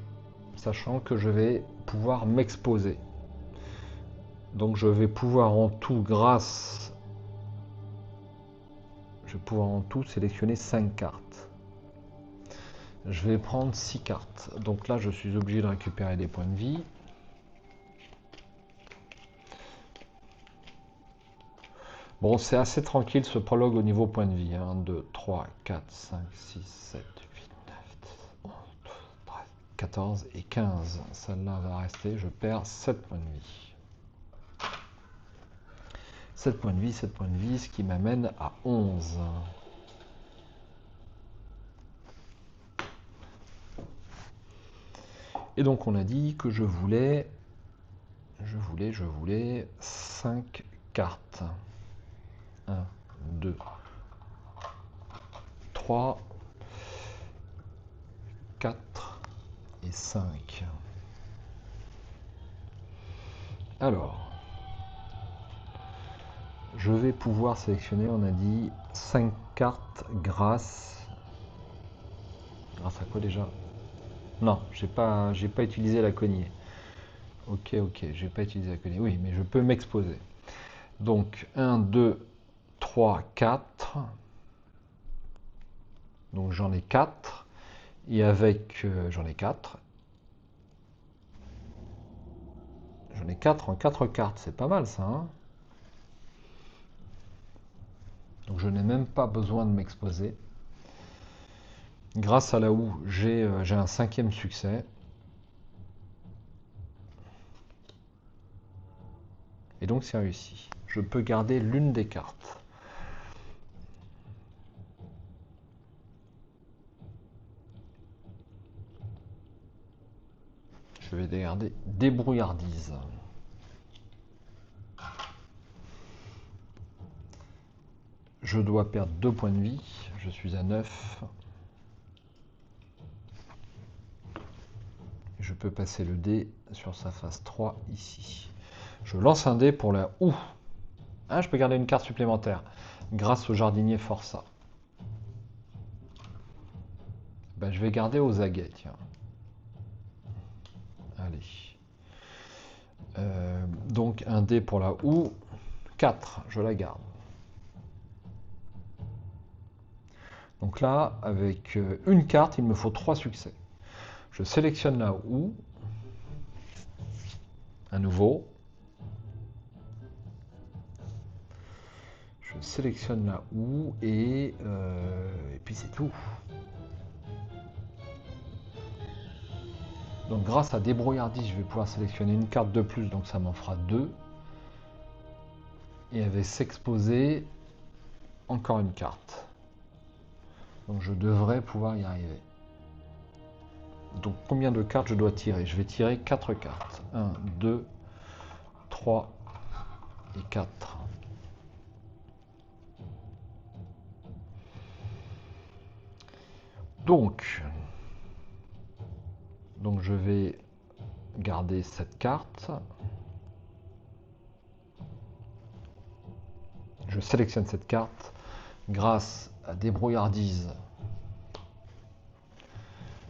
sachant que je vais pouvoir m'exposer. Donc je vais pouvoir en tout, grâce Je vais pouvoir en tout sélectionner 5 cartes. Je vais prendre 6 cartes. Donc là, je suis obligé de récupérer des points de vie. Bon, c'est assez tranquille ce prologue au niveau point de vie. 1, 2, 3, 4, 5, 6, 7, 8, 9, 10, 11, 12, 13, 14 et 15. Celle-là va rester. Je perds 7 points de vie. 7 points de vie, 7 points de vie, ce qui m'amène à 11. Et donc on a dit que je voulais 5 cartes. 1, 2, 3, 4 et 5. Alors, je vais pouvoir sélectionner, on a dit, 5 cartes grâce à quoi déjà? Non, j'ai pas utilisé la cognée. Ok, j'ai pas utilisé la cognée. Oui, mais je peux m'exposer. Donc 1, 2, 3, 4. Donc j'en ai 4. Et avec... j'en ai 4. J'en ai 4 en 4 cartes. C'est pas mal ça. Hein, donc je n'ai même pas besoin de m'exposer. Grâce à la houe, j'ai un 5e succès. Et donc c'est réussi. Je peux garder l'une des cartes. Je vais garder débrouillardise. Je dois perdre 2 points de vie. Je suis à 9. Je peux passer le dé sur sa face 3 ici. Je lance un dé pour la houe. Ah, je peux garder une carte supplémentaire grâce au jardinier forçat. Ben, je vais garder aux aguets, tiens. Allez. Donc un dé pour la houe. 4, je la garde. Donc là, avec une carte, il me faut 3 succès. Je sélectionne la houe. À nouveau. Je sélectionne la houe et puis c'est tout. Donc grâce à débrouillardise, je vais pouvoir sélectionner une carte de plus, donc ça m'en fera 2. Et avec s'exposer, encore une carte. Donc je devrais pouvoir y arriver. Donc combien de cartes je dois tirer? Je vais tirer 4 cartes. 1, 2, 3 et 4. Donc je vais garder cette carte. Je sélectionne cette carte. Grâce à débrouillardise,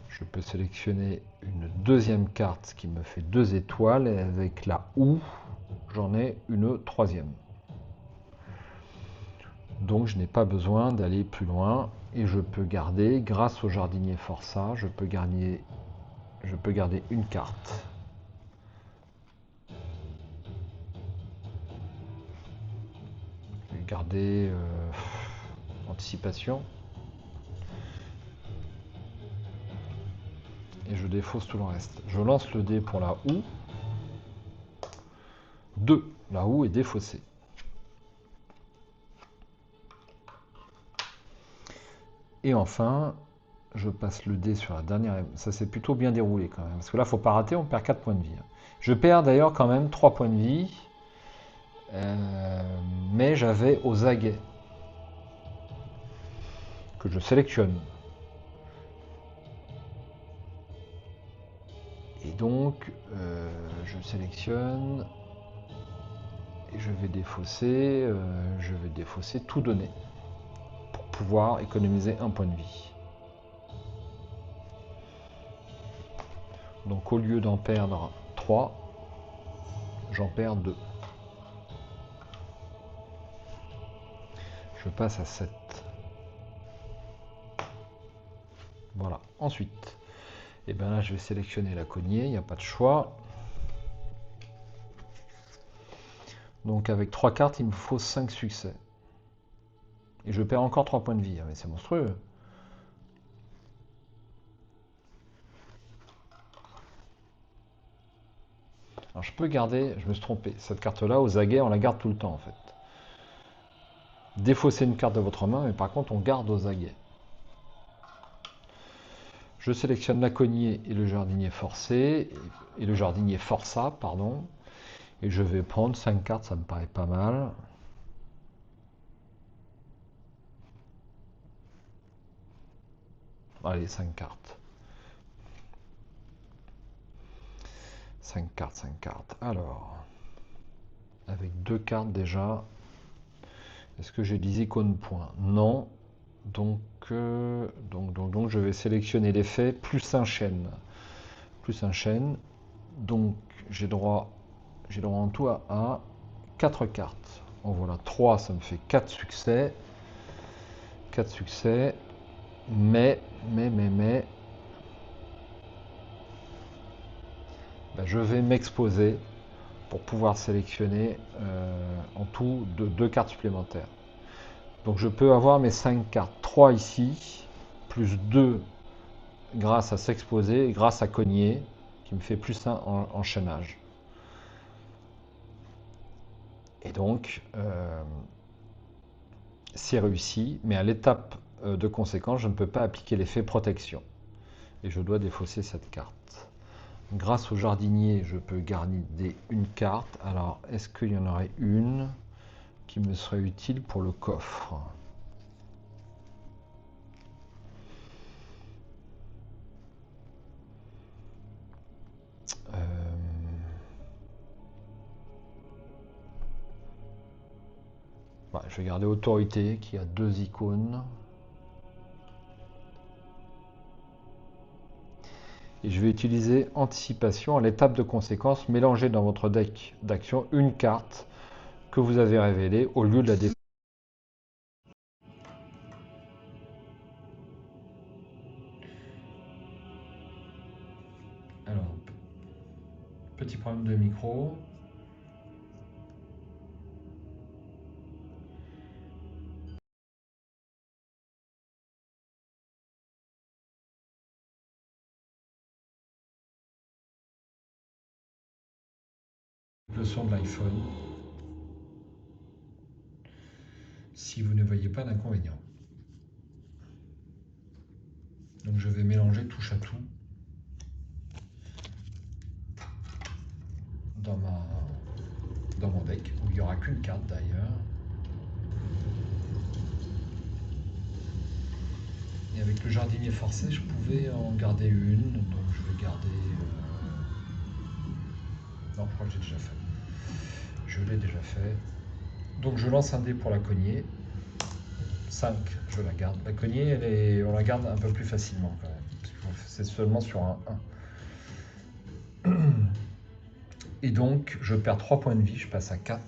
je peux sélectionner une deuxième carte, ce qui me fait 2 étoiles. Et avec la houe, j'en ai une 3e. Donc je n'ai pas besoin d'aller plus loin. Et je peux garder, grâce au jardinier forçat, je peux garder une carte. Je vais garder anticipation. Et je défausse tout le reste. Je lance le dé pour la houe. 2. La houe est défaussée. Et enfin, je passe le dé sur la dernière. Ça s'est plutôt bien déroulé quand même. Parce que là, il ne faut pas rater, on perd 4 points de vie. Je perds d'ailleurs quand même 3 points de vie. Mais j'avais aux aguets. Que je sélectionne. Et donc, je sélectionne. Et je vais défausser tout donner. Pour pouvoir économiser un point de vie. Donc au lieu d'en perdre 3, j'en perds 2. Je passe à 7. Ensuite, et bien là je vais sélectionner la cognée, il n'y a pas de choix. Donc avec 3 cartes, il me faut 5 succès. Et je perds encore 3 points de vie, mais c'est monstrueux. Alors je peux garder, je me suis trompé, cette carte-là, aux aguets, on la garde tout le temps en fait. Défausser une carte de votre main, mais par contre on garde aux aguets. Je sélectionne la cognée et le jardinier forcé, et le jardinier forçat, pardon. Et je vais prendre 5 cartes, ça me paraît pas mal. Allez, 5 cartes. 5 cartes, 5 cartes. Alors, avec 2 cartes déjà, est-ce que j'ai des icônes points? Non. Donc, je vais sélectionner l'effet plus un chêne. Plus un chêne. Donc, j'ai droit en tout à 4 cartes. En voilà 3, ça me fait 4 succès. 4 succès. Mais, ben, je vais m'exposer pour pouvoir sélectionner en tout de 2 cartes supplémentaires. Donc je peux avoir mes 5 cartes. 3 ici, plus 2 grâce à s'exposer et grâce à cogner, qui me fait plus 1 en enchaînage. Et donc, c'est réussi, mais à l'étape de conséquence, je ne peux pas appliquer l'effet protection. Et je dois défausser cette carte. Grâce au jardinier, je peux garder une carte. Alors, est-ce qu'il y en aurait une qui me serait utile pour le coffre? Je vais garder autorité qui a 2 icônes. Et je vais utiliser anticipation à l'étape de conséquence. Mélangez dans votre deck d'action une carte que vous avez révélée au lieu de la défausser. Alors, petit problème de micro. Le son de l'iPhone. Si vous ne voyez pas d'inconvénient. Donc je vais mélanger touche à tout dans mon deck, où il n'y aura qu'une carte d'ailleurs. Et avec le jardinier forcé, je pouvais en garder une, donc je vais garder... Non, je crois que j'ai déjà fait. Je l'ai déjà fait. Donc je lance un dé pour la cognée. 5, je la garde. La cognée, on la garde un peu plus facilement quand même. C'est seulement sur un 1. Et donc, je perds 3 points de vie, je passe à 4.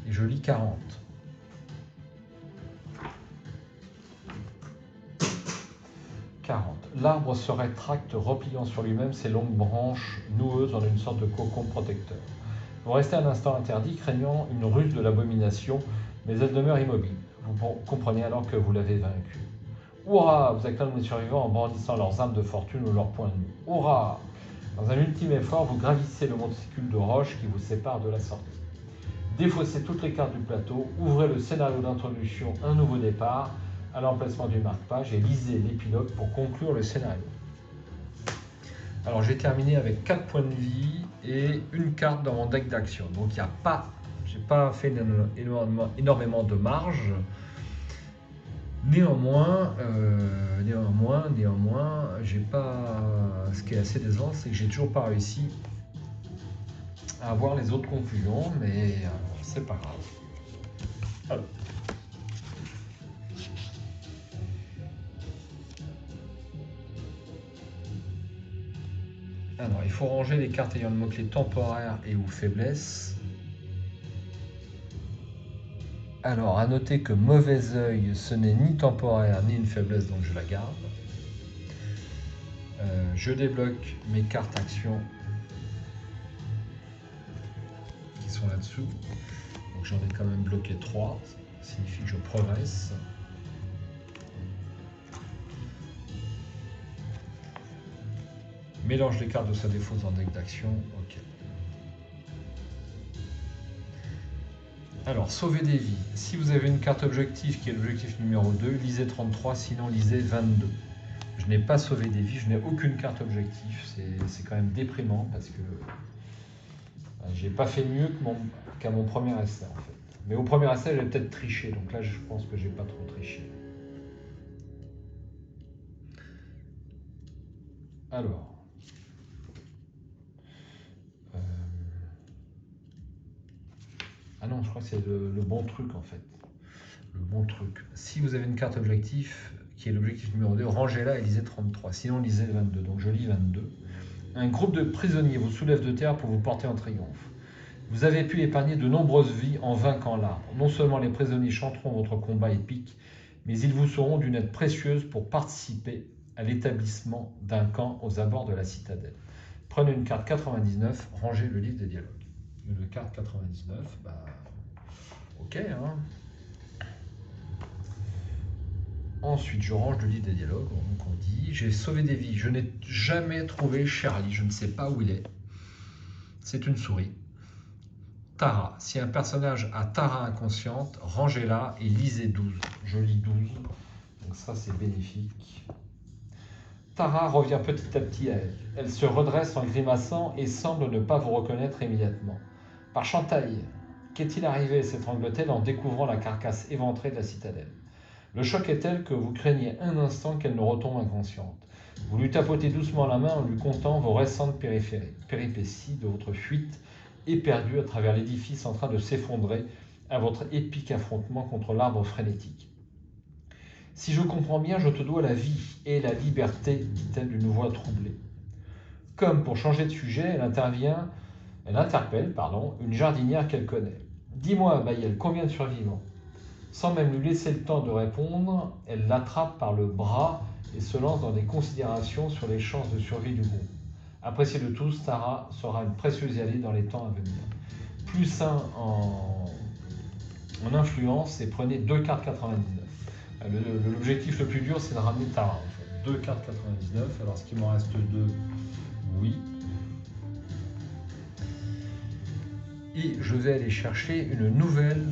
Et je lis 40. 40. L'arbre se rétracte, repliant sur lui-même ses longues branches noueuses en une sorte de cocon protecteur. Vous restez un instant interdit, craignant une ruse de l'abomination, mais elle demeure immobile. Vous comprenez alors que vous l'avez vaincue. Hurrah! Vous acclament les survivants en brandissant leurs armes de fortune ou leurs poings nus. Hurrah! Dans un ultime effort, vous gravissez le monticule de roche qui vous sépare de la sortie. Défaussez toutes les cartes du plateau, ouvrez le scénario d'introduction Un nouveau départ à l'emplacement du marque-page et lisez l'épilogue pour conclure le scénario. Alors j'ai terminé avec 4 points de vie et une carte dans mon deck d'action. Donc il n'y a pas, j'ai pas fait énormément de marge. Néanmoins, j'ai pas. Ce qui est assez décevant, c'est que j'ai toujours pas réussi à avoir les autres conclusions, mais c'est pas grave. Alors. Alors, il faut ranger les cartes ayant le mot-clé temporaire et ou faiblesse Alors, à noter que mauvais œil, ce n'est ni temporaire ni une faiblesse, donc je la garde. Je débloque mes cartes actions qui sont là-dessous. Donc j'en ai quand même bloqué 3. Ça signifie que je progresse. Mélange les cartes de sa défausse en deck d'action. Ok. Alors, sauver des vies. Si vous avez une carte objectif qui est l'objectif numéro 2, lisez 33, sinon lisez 22. Je n'ai pas sauvé des vies, je n'ai aucune carte objectif. C'est quand même déprimant parce que j'ai pas fait mieux qu'à mon premier essai en fait. Mais au premier essai, j'avais peut-être triché, donc là je pense que j'ai pas trop triché. Alors. Euh, Ah non, je crois que c'est le bon truc en fait. Le bon truc. Si vous avez une carte objectif, qui est l'objectif numéro 2, rangez-la et lisez 33. Sinon, lisez 22. Donc je lis 22. Un groupe de prisonniers vous soulève de terre pour vous porter en triomphe. Vous avez pu épargner de nombreuses vies en vainquant l'arbre. Non seulement les prisonniers chanteront votre combat épique, mais ils vous seront d'une aide précieuse pour participer à l'établissement d'un camp aux abords de la citadelle. Prenez une carte 99, rangez le livre des dialogues. Une carte 99, bah, ok, hein. Ensuite, je range le livre des dialogues. Donc on dit, j'ai sauvé des vies. Je n'ai jamais trouvé Charlie. Je ne sais pas où il est. C'est une souris. Tara. Si un personnage a Tara inconsciente, rangez-la et lisez 12. Je lis 12. Donc ça, c'est bénéfique. Tara revient petit à petit à elle. Elle se redresse en grimaçant et semble ne pas vous reconnaître immédiatement. Par Chantaille, qu'est-il arrivé, s'étrangle-t-elle en découvrant la carcasse éventrée de la citadelle. Le choc est tel que vous craignez un instant qu'elle ne retombe inconsciente. Vous lui tapotez doucement la main en lui contant vos récentes péripéties de votre fuite éperdue à travers l'édifice en train de s'effondrer à votre épique affrontement contre l'arbre frénétique. Si je comprends bien, je te dois la vie et la liberté, dit-elle d'une voix troublée. Comme pour changer de sujet, elle interpelle une jardinière qu'elle connaît. Dis-moi, Bayel, combien de survivants? Sans même lui laisser le temps de répondre, elle l'attrape par le bras et se lance dans des considérations sur les chances de survie du groupe. Appréciée de tous, Tara sera une précieuse alliée dans les temps à venir. Plus 1 en influence et prenez 2 cartes 99. L'objectif le plus dur, c'est de ramener Tara. En fait. 2 cartes 99, alors ce qu'il m'en reste 2, oui. Et je vais aller chercher une nouvelle...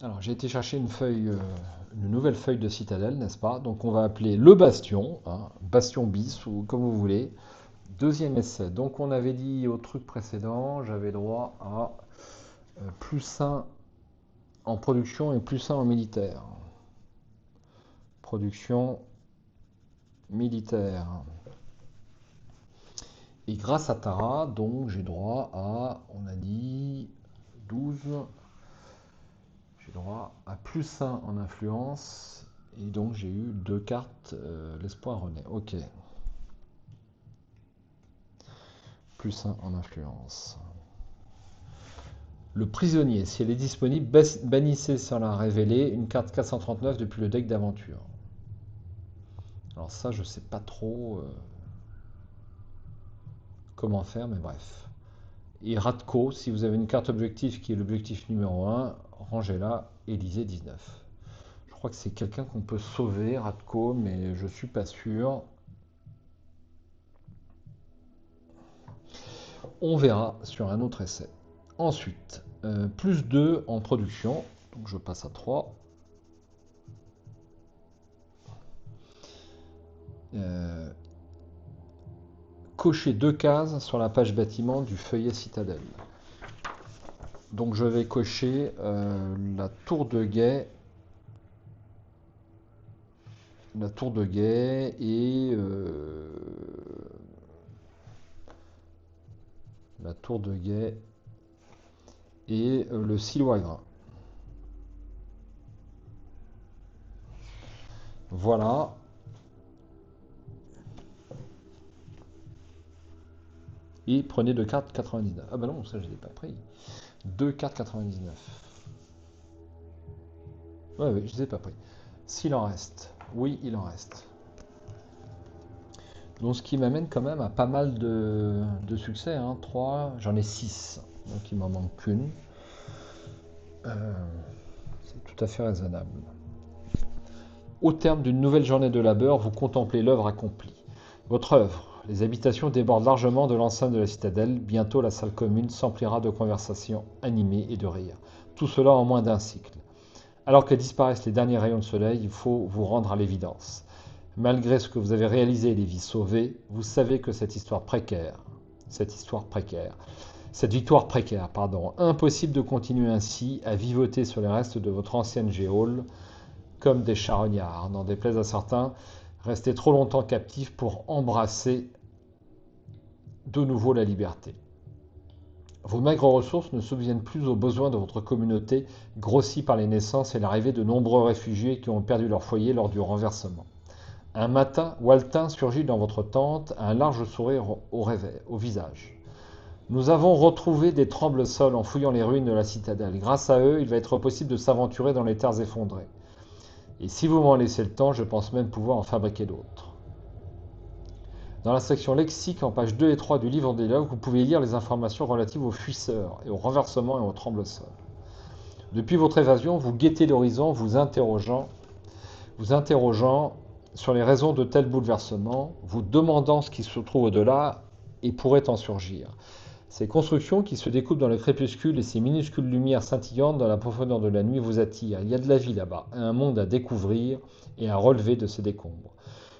Alors j'ai été chercher une nouvelle feuille de citadelle, n'est-ce pas? Donc on va appeler le bastion, hein, bastion bis ou comme vous voulez. Deuxième essai. Donc on avait dit au truc précédent, j'avais droit à plus 1 en production et plus 1 en militaire. Production militaire. Et grâce à Tara, donc j'ai droit à, on a dit 12. J'ai droit à plus 1 en influence. Et donc j'ai eu 2 cartes, l'espoir renaît. Ok. Plus 1 en influence. Le prisonnier, si elle est disponible, bannissez sans la révéler une carte 439 depuis le deck d'aventure. Alors ça, je sais pas trop comment faire, mais bref. Et Radko, si vous avez une carte objectif qui est l'objectif numéro 1, rangez-la et lisez 19. Je crois que c'est quelqu'un qu'on peut sauver, Radko, mais je suis pas sûr. On verra sur un autre essai. Ensuite, plus 2 en production, donc je passe à 3. Cocher 2 cases sur la page bâtiment du feuillet citadelle. Donc je vais cocher la tour de guet. La tour de guet et la tour de guet et le silo à grains. Voilà. Et prenez 2 cartes 99. Ah bah non, ça je ne l'ai pas pris. 2 cartes 99. Ouais, oui, je ne les ai pas pris. S'il en reste. Oui, il en reste. Donc ce qui m'amène quand même à pas mal de succès. Hein. 3, j'en ai 6. Donc il m'en manque qu'une. C'est tout à fait raisonnable. Au terme d'une nouvelle journée de labeur, vous contemplez l'œuvre accomplie. Votre œuvre. Les habitations débordent largement de l'enceinte de la citadelle. Bientôt, la salle commune s'emplira de conversations animées et de rires. Tout cela en moins d'un cycle. Alors que disparaissent les derniers rayons de soleil, il faut vous rendre à l'évidence. Malgré ce que vous avez réalisé et les vies sauvées, vous savez que cette victoire précaire, impossible de continuer ainsi à vivoter sur les restes de votre ancienne géole comme des charognards, n'en déplaise à certains, rester trop longtemps captifs pour embrasser de nouveau la liberté. Vos maigres ressources ne subviennent plus aux besoins de votre communauté, grossie par les naissances et l'arrivée de nombreux réfugiés qui ont perdu leur foyer lors du renversement. Un matin, Waltin surgit dans votre tente, un large sourire au visage. Nous avons retrouvé des tremble-sols en fouillant les ruines de la citadelle. Grâce à eux, il va être possible de s'aventurer dans les terres effondrées. Et si vous m'en laissez le temps, je pense même pouvoir en fabriquer d'autres. Dans la section lexique, en pages 2 et 3 du livre des logs, vous pouvez lire les informations relatives aux fuisseurs, et au renversement et au tremble-sol. Depuis votre évasion, vous guettez l'horizon, vous interrogeant sur les raisons de tels bouleversements, vous demandant ce qui se trouve au-delà et pourrait en surgir. Ces constructions qui se découpent dans le crépuscule et ces minuscules lumières scintillantes dans la profondeur de la nuit vous attirent. Il y a de la vie là-bas, un monde à découvrir et à relever de ces décombres.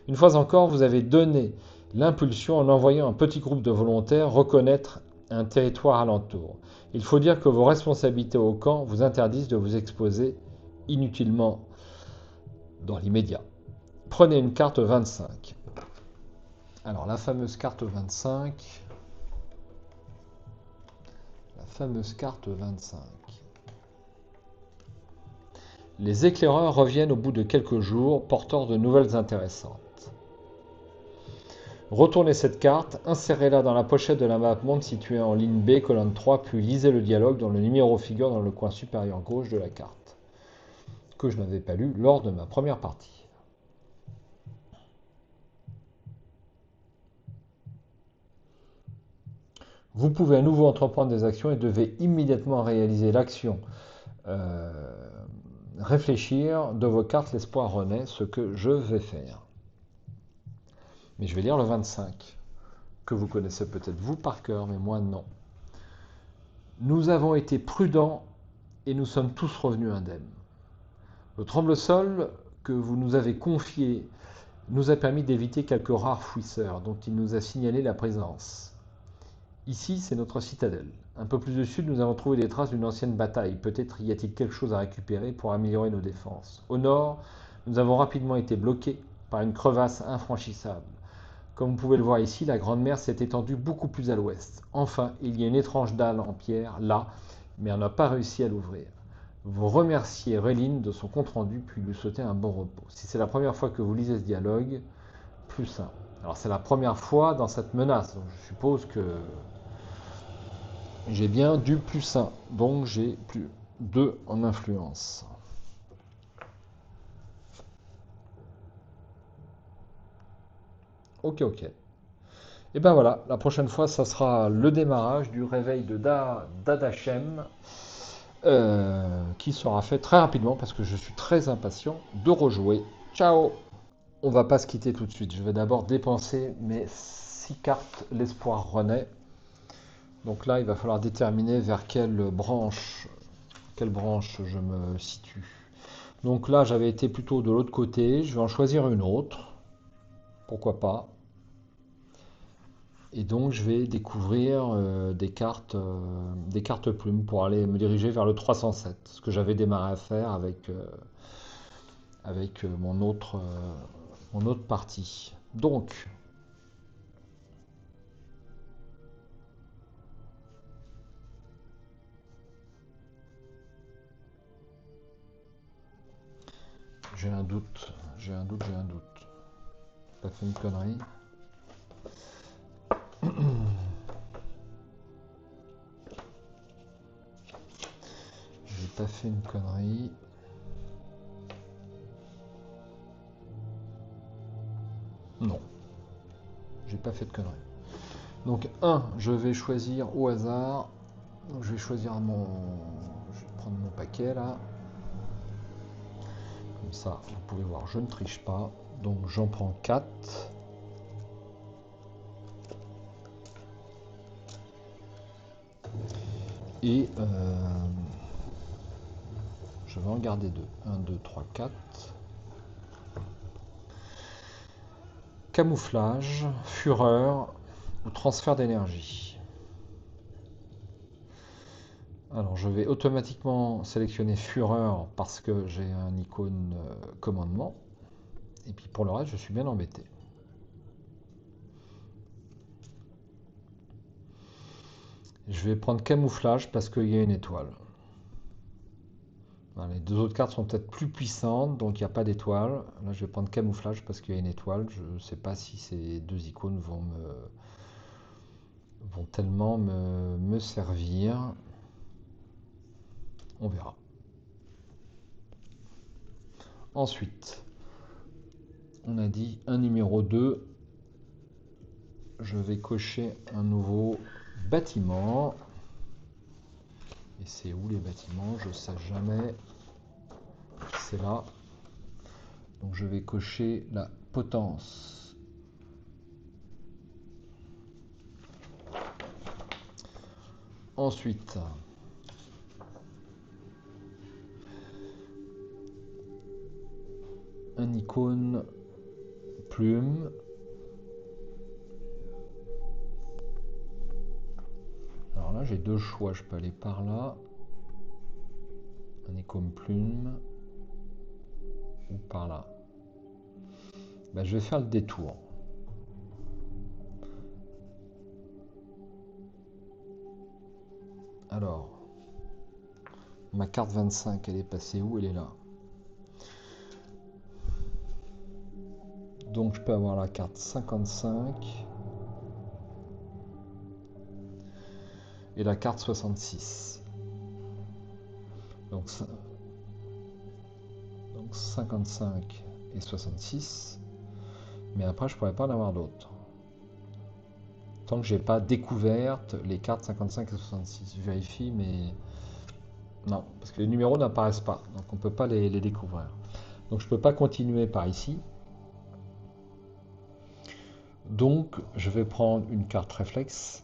Une fois encore, vous avez donné l'impulsion en envoyant un petit groupe de volontaires reconnaître un territoire alentour. Il faut dire que vos responsabilités au camp vous interdisent de vous exposer inutilement dans l'immédiat. Prenez une carte 25. Alors la fameuse carte 25. Fameuse carte 25. Les éclaireurs reviennent au bout de quelques jours, porteurs de nouvelles intéressantes. Retournez cette carte, insérez-la dans la pochette de la map monde située en ligne B, colonne 3, puis lisez le dialogue dont le numéro figure dans le coin supérieur gauche de la carte, que je n'avais pas lu lors de ma première partie. Vous pouvez à nouveau entreprendre des actions et devez immédiatement réaliser l'action. Réfléchir de vos cartes, l'espoir renaît, ce que je vais faire. Mais je vais lire le 25, que vous connaissez peut-être vous par cœur, mais moi non. Nous avons été prudents et nous sommes tous revenus indemnes. Le tremble-sol que vous nous avez confié nous a permis d'éviter quelques rares fouisseurs dont il nous a signalé la présence. Ici, c'est notre citadelle. Un peu plus au sud, nous avons trouvé des traces d'une ancienne bataille. Peut-être y a-t-il quelque chose à récupérer pour améliorer nos défenses. Au nord, nous avons rapidement été bloqués par une crevasse infranchissable. Comme vous pouvez le voir ici, la Grande Mer s'est étendue beaucoup plus à l'ouest. Enfin, il y a une étrange dalle en pierre, là, mais on n'a pas réussi à l'ouvrir. Vous remerciez Réline de son compte-rendu, puis lui souhaitez un bon repos. Si c'est la première fois que vous lisez ce dialogue, plus simple. Alors c'est la première fois dans cette menace, donc je suppose que j'ai bien du plus 1, donc j'ai plus 2 en influence. Ok. Et ben voilà, la prochaine fois, ça sera le démarrage du réveil de Dadachem, qui sera fait très rapidement parce que je suis très impatient de rejouer. Ciao! On va pas se quitter tout de suite. Je vais d'abord dépenser mes 6 cartes l'espoir renaît. Donc là, il va falloir déterminer vers quelle branche je me situe. Donc là, j'avais été plutôt de l'autre côté. Je vais en choisir une autre. Pourquoi pas. Et donc, je vais découvrir des cartes plumes pour aller me diriger vers le 307. Ce que j'avais démarré à faire avec mon autre partie. Donc, j'ai un doute. J'ai pas fait une connerie. pas fait une connerie. Non, j'ai pas fait de conneries. Donc 1, je vais choisir au hasard. Donc, je vais choisir je vais prendre mon paquet là. Comme ça, vous pouvez voir, je ne triche pas. Donc j'en prends 4. Et je vais en garder 2. 1, 2, 3, 4. Camouflage, fureur ou transfert d'énergie. Alors je vais automatiquement sélectionner fureur parce que j'ai un icône commandement. Et puis pour le reste, je suis bien embêté. Je vais prendre camouflage parce qu'il y a une étoile. Les deux autres cartes sont peut-être plus puissantes, donc il n'y a pas d'étoile. Là, je vais prendre camouflage parce qu'il y a une étoile. Je ne sais pas si ces deux icônes vont tellement me servir. On verra. Ensuite, on a dit un numéro 2. Je vais cocher un nouveau bâtiment. Et c'est où les bâtiments? Je ne sais jamais. C'est là. Donc je vais cocher la potence. Ensuite, un icône plume. Alors là, j'ai deux choix. Je peux aller par là. Un icône plume. Ou par là. Ben, je vais faire le détour. Alors, ma carte 25, elle est passée où? Elle est là. Donc je peux avoir la carte 55 et la carte 66. Donc 55 et 66. Mais après, je pourrais pas en avoir d'autres. Tant que j'ai pas découvert les cartes 55 et 66. Je vérifie, mais non, parce que les numéros n'apparaissent pas. Donc on peut pas les découvrir. Donc je peux pas continuer par ici. Donc je vais prendre une carte réflexe.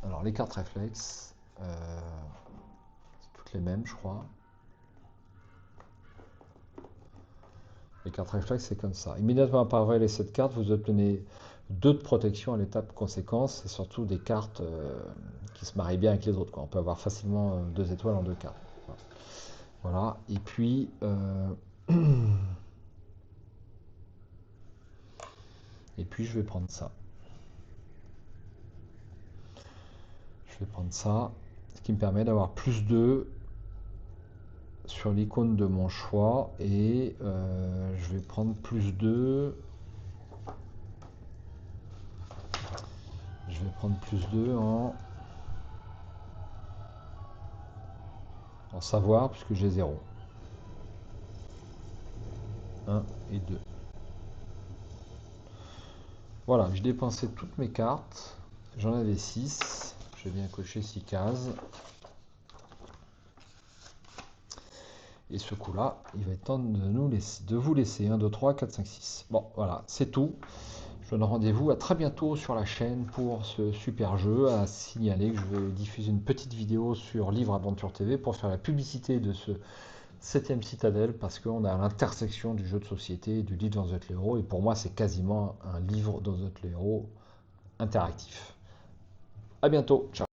Alors les cartes réflexes, c'est toutes les mêmes, je crois. Les cartes réflexes, c'est comme ça. Immédiatement après les 7 cartes, vous obtenez 2 de protection à l'étape conséquence, et surtout des cartes qui se marient bien avec les autres, quoi. On peut avoir facilement 2 étoiles en 2 cartes. Voilà. Et puis, je vais prendre ça. Je vais prendre ça, ce qui me permet d'avoir plus 2 sur l'icône de mon choix, et je vais prendre plus 2. Je vais prendre plus 2 en savoir, puisque j'ai 0. 1 et 2. Voilà, j'ai dépensé toutes mes cartes. J'en avais 6. J'ai bien coché 6 cases. Et ce coup-là, il va être temps de vous laisser 1, 2, 3, 4, 5, 6. Bon, voilà, c'est tout. Je vous donne rendez-vous à très bientôt sur la chaîne pour ce super jeu. À signaler que je vais diffuser une petite vidéo sur Livre Aventure TV pour faire la publicité de ce 7e citadelle, parce qu'on est à l'intersection du jeu de société et du livre dans The Héros. Et pour moi, c'est quasiment un livre dans The Héros interactif. À bientôt, ciao.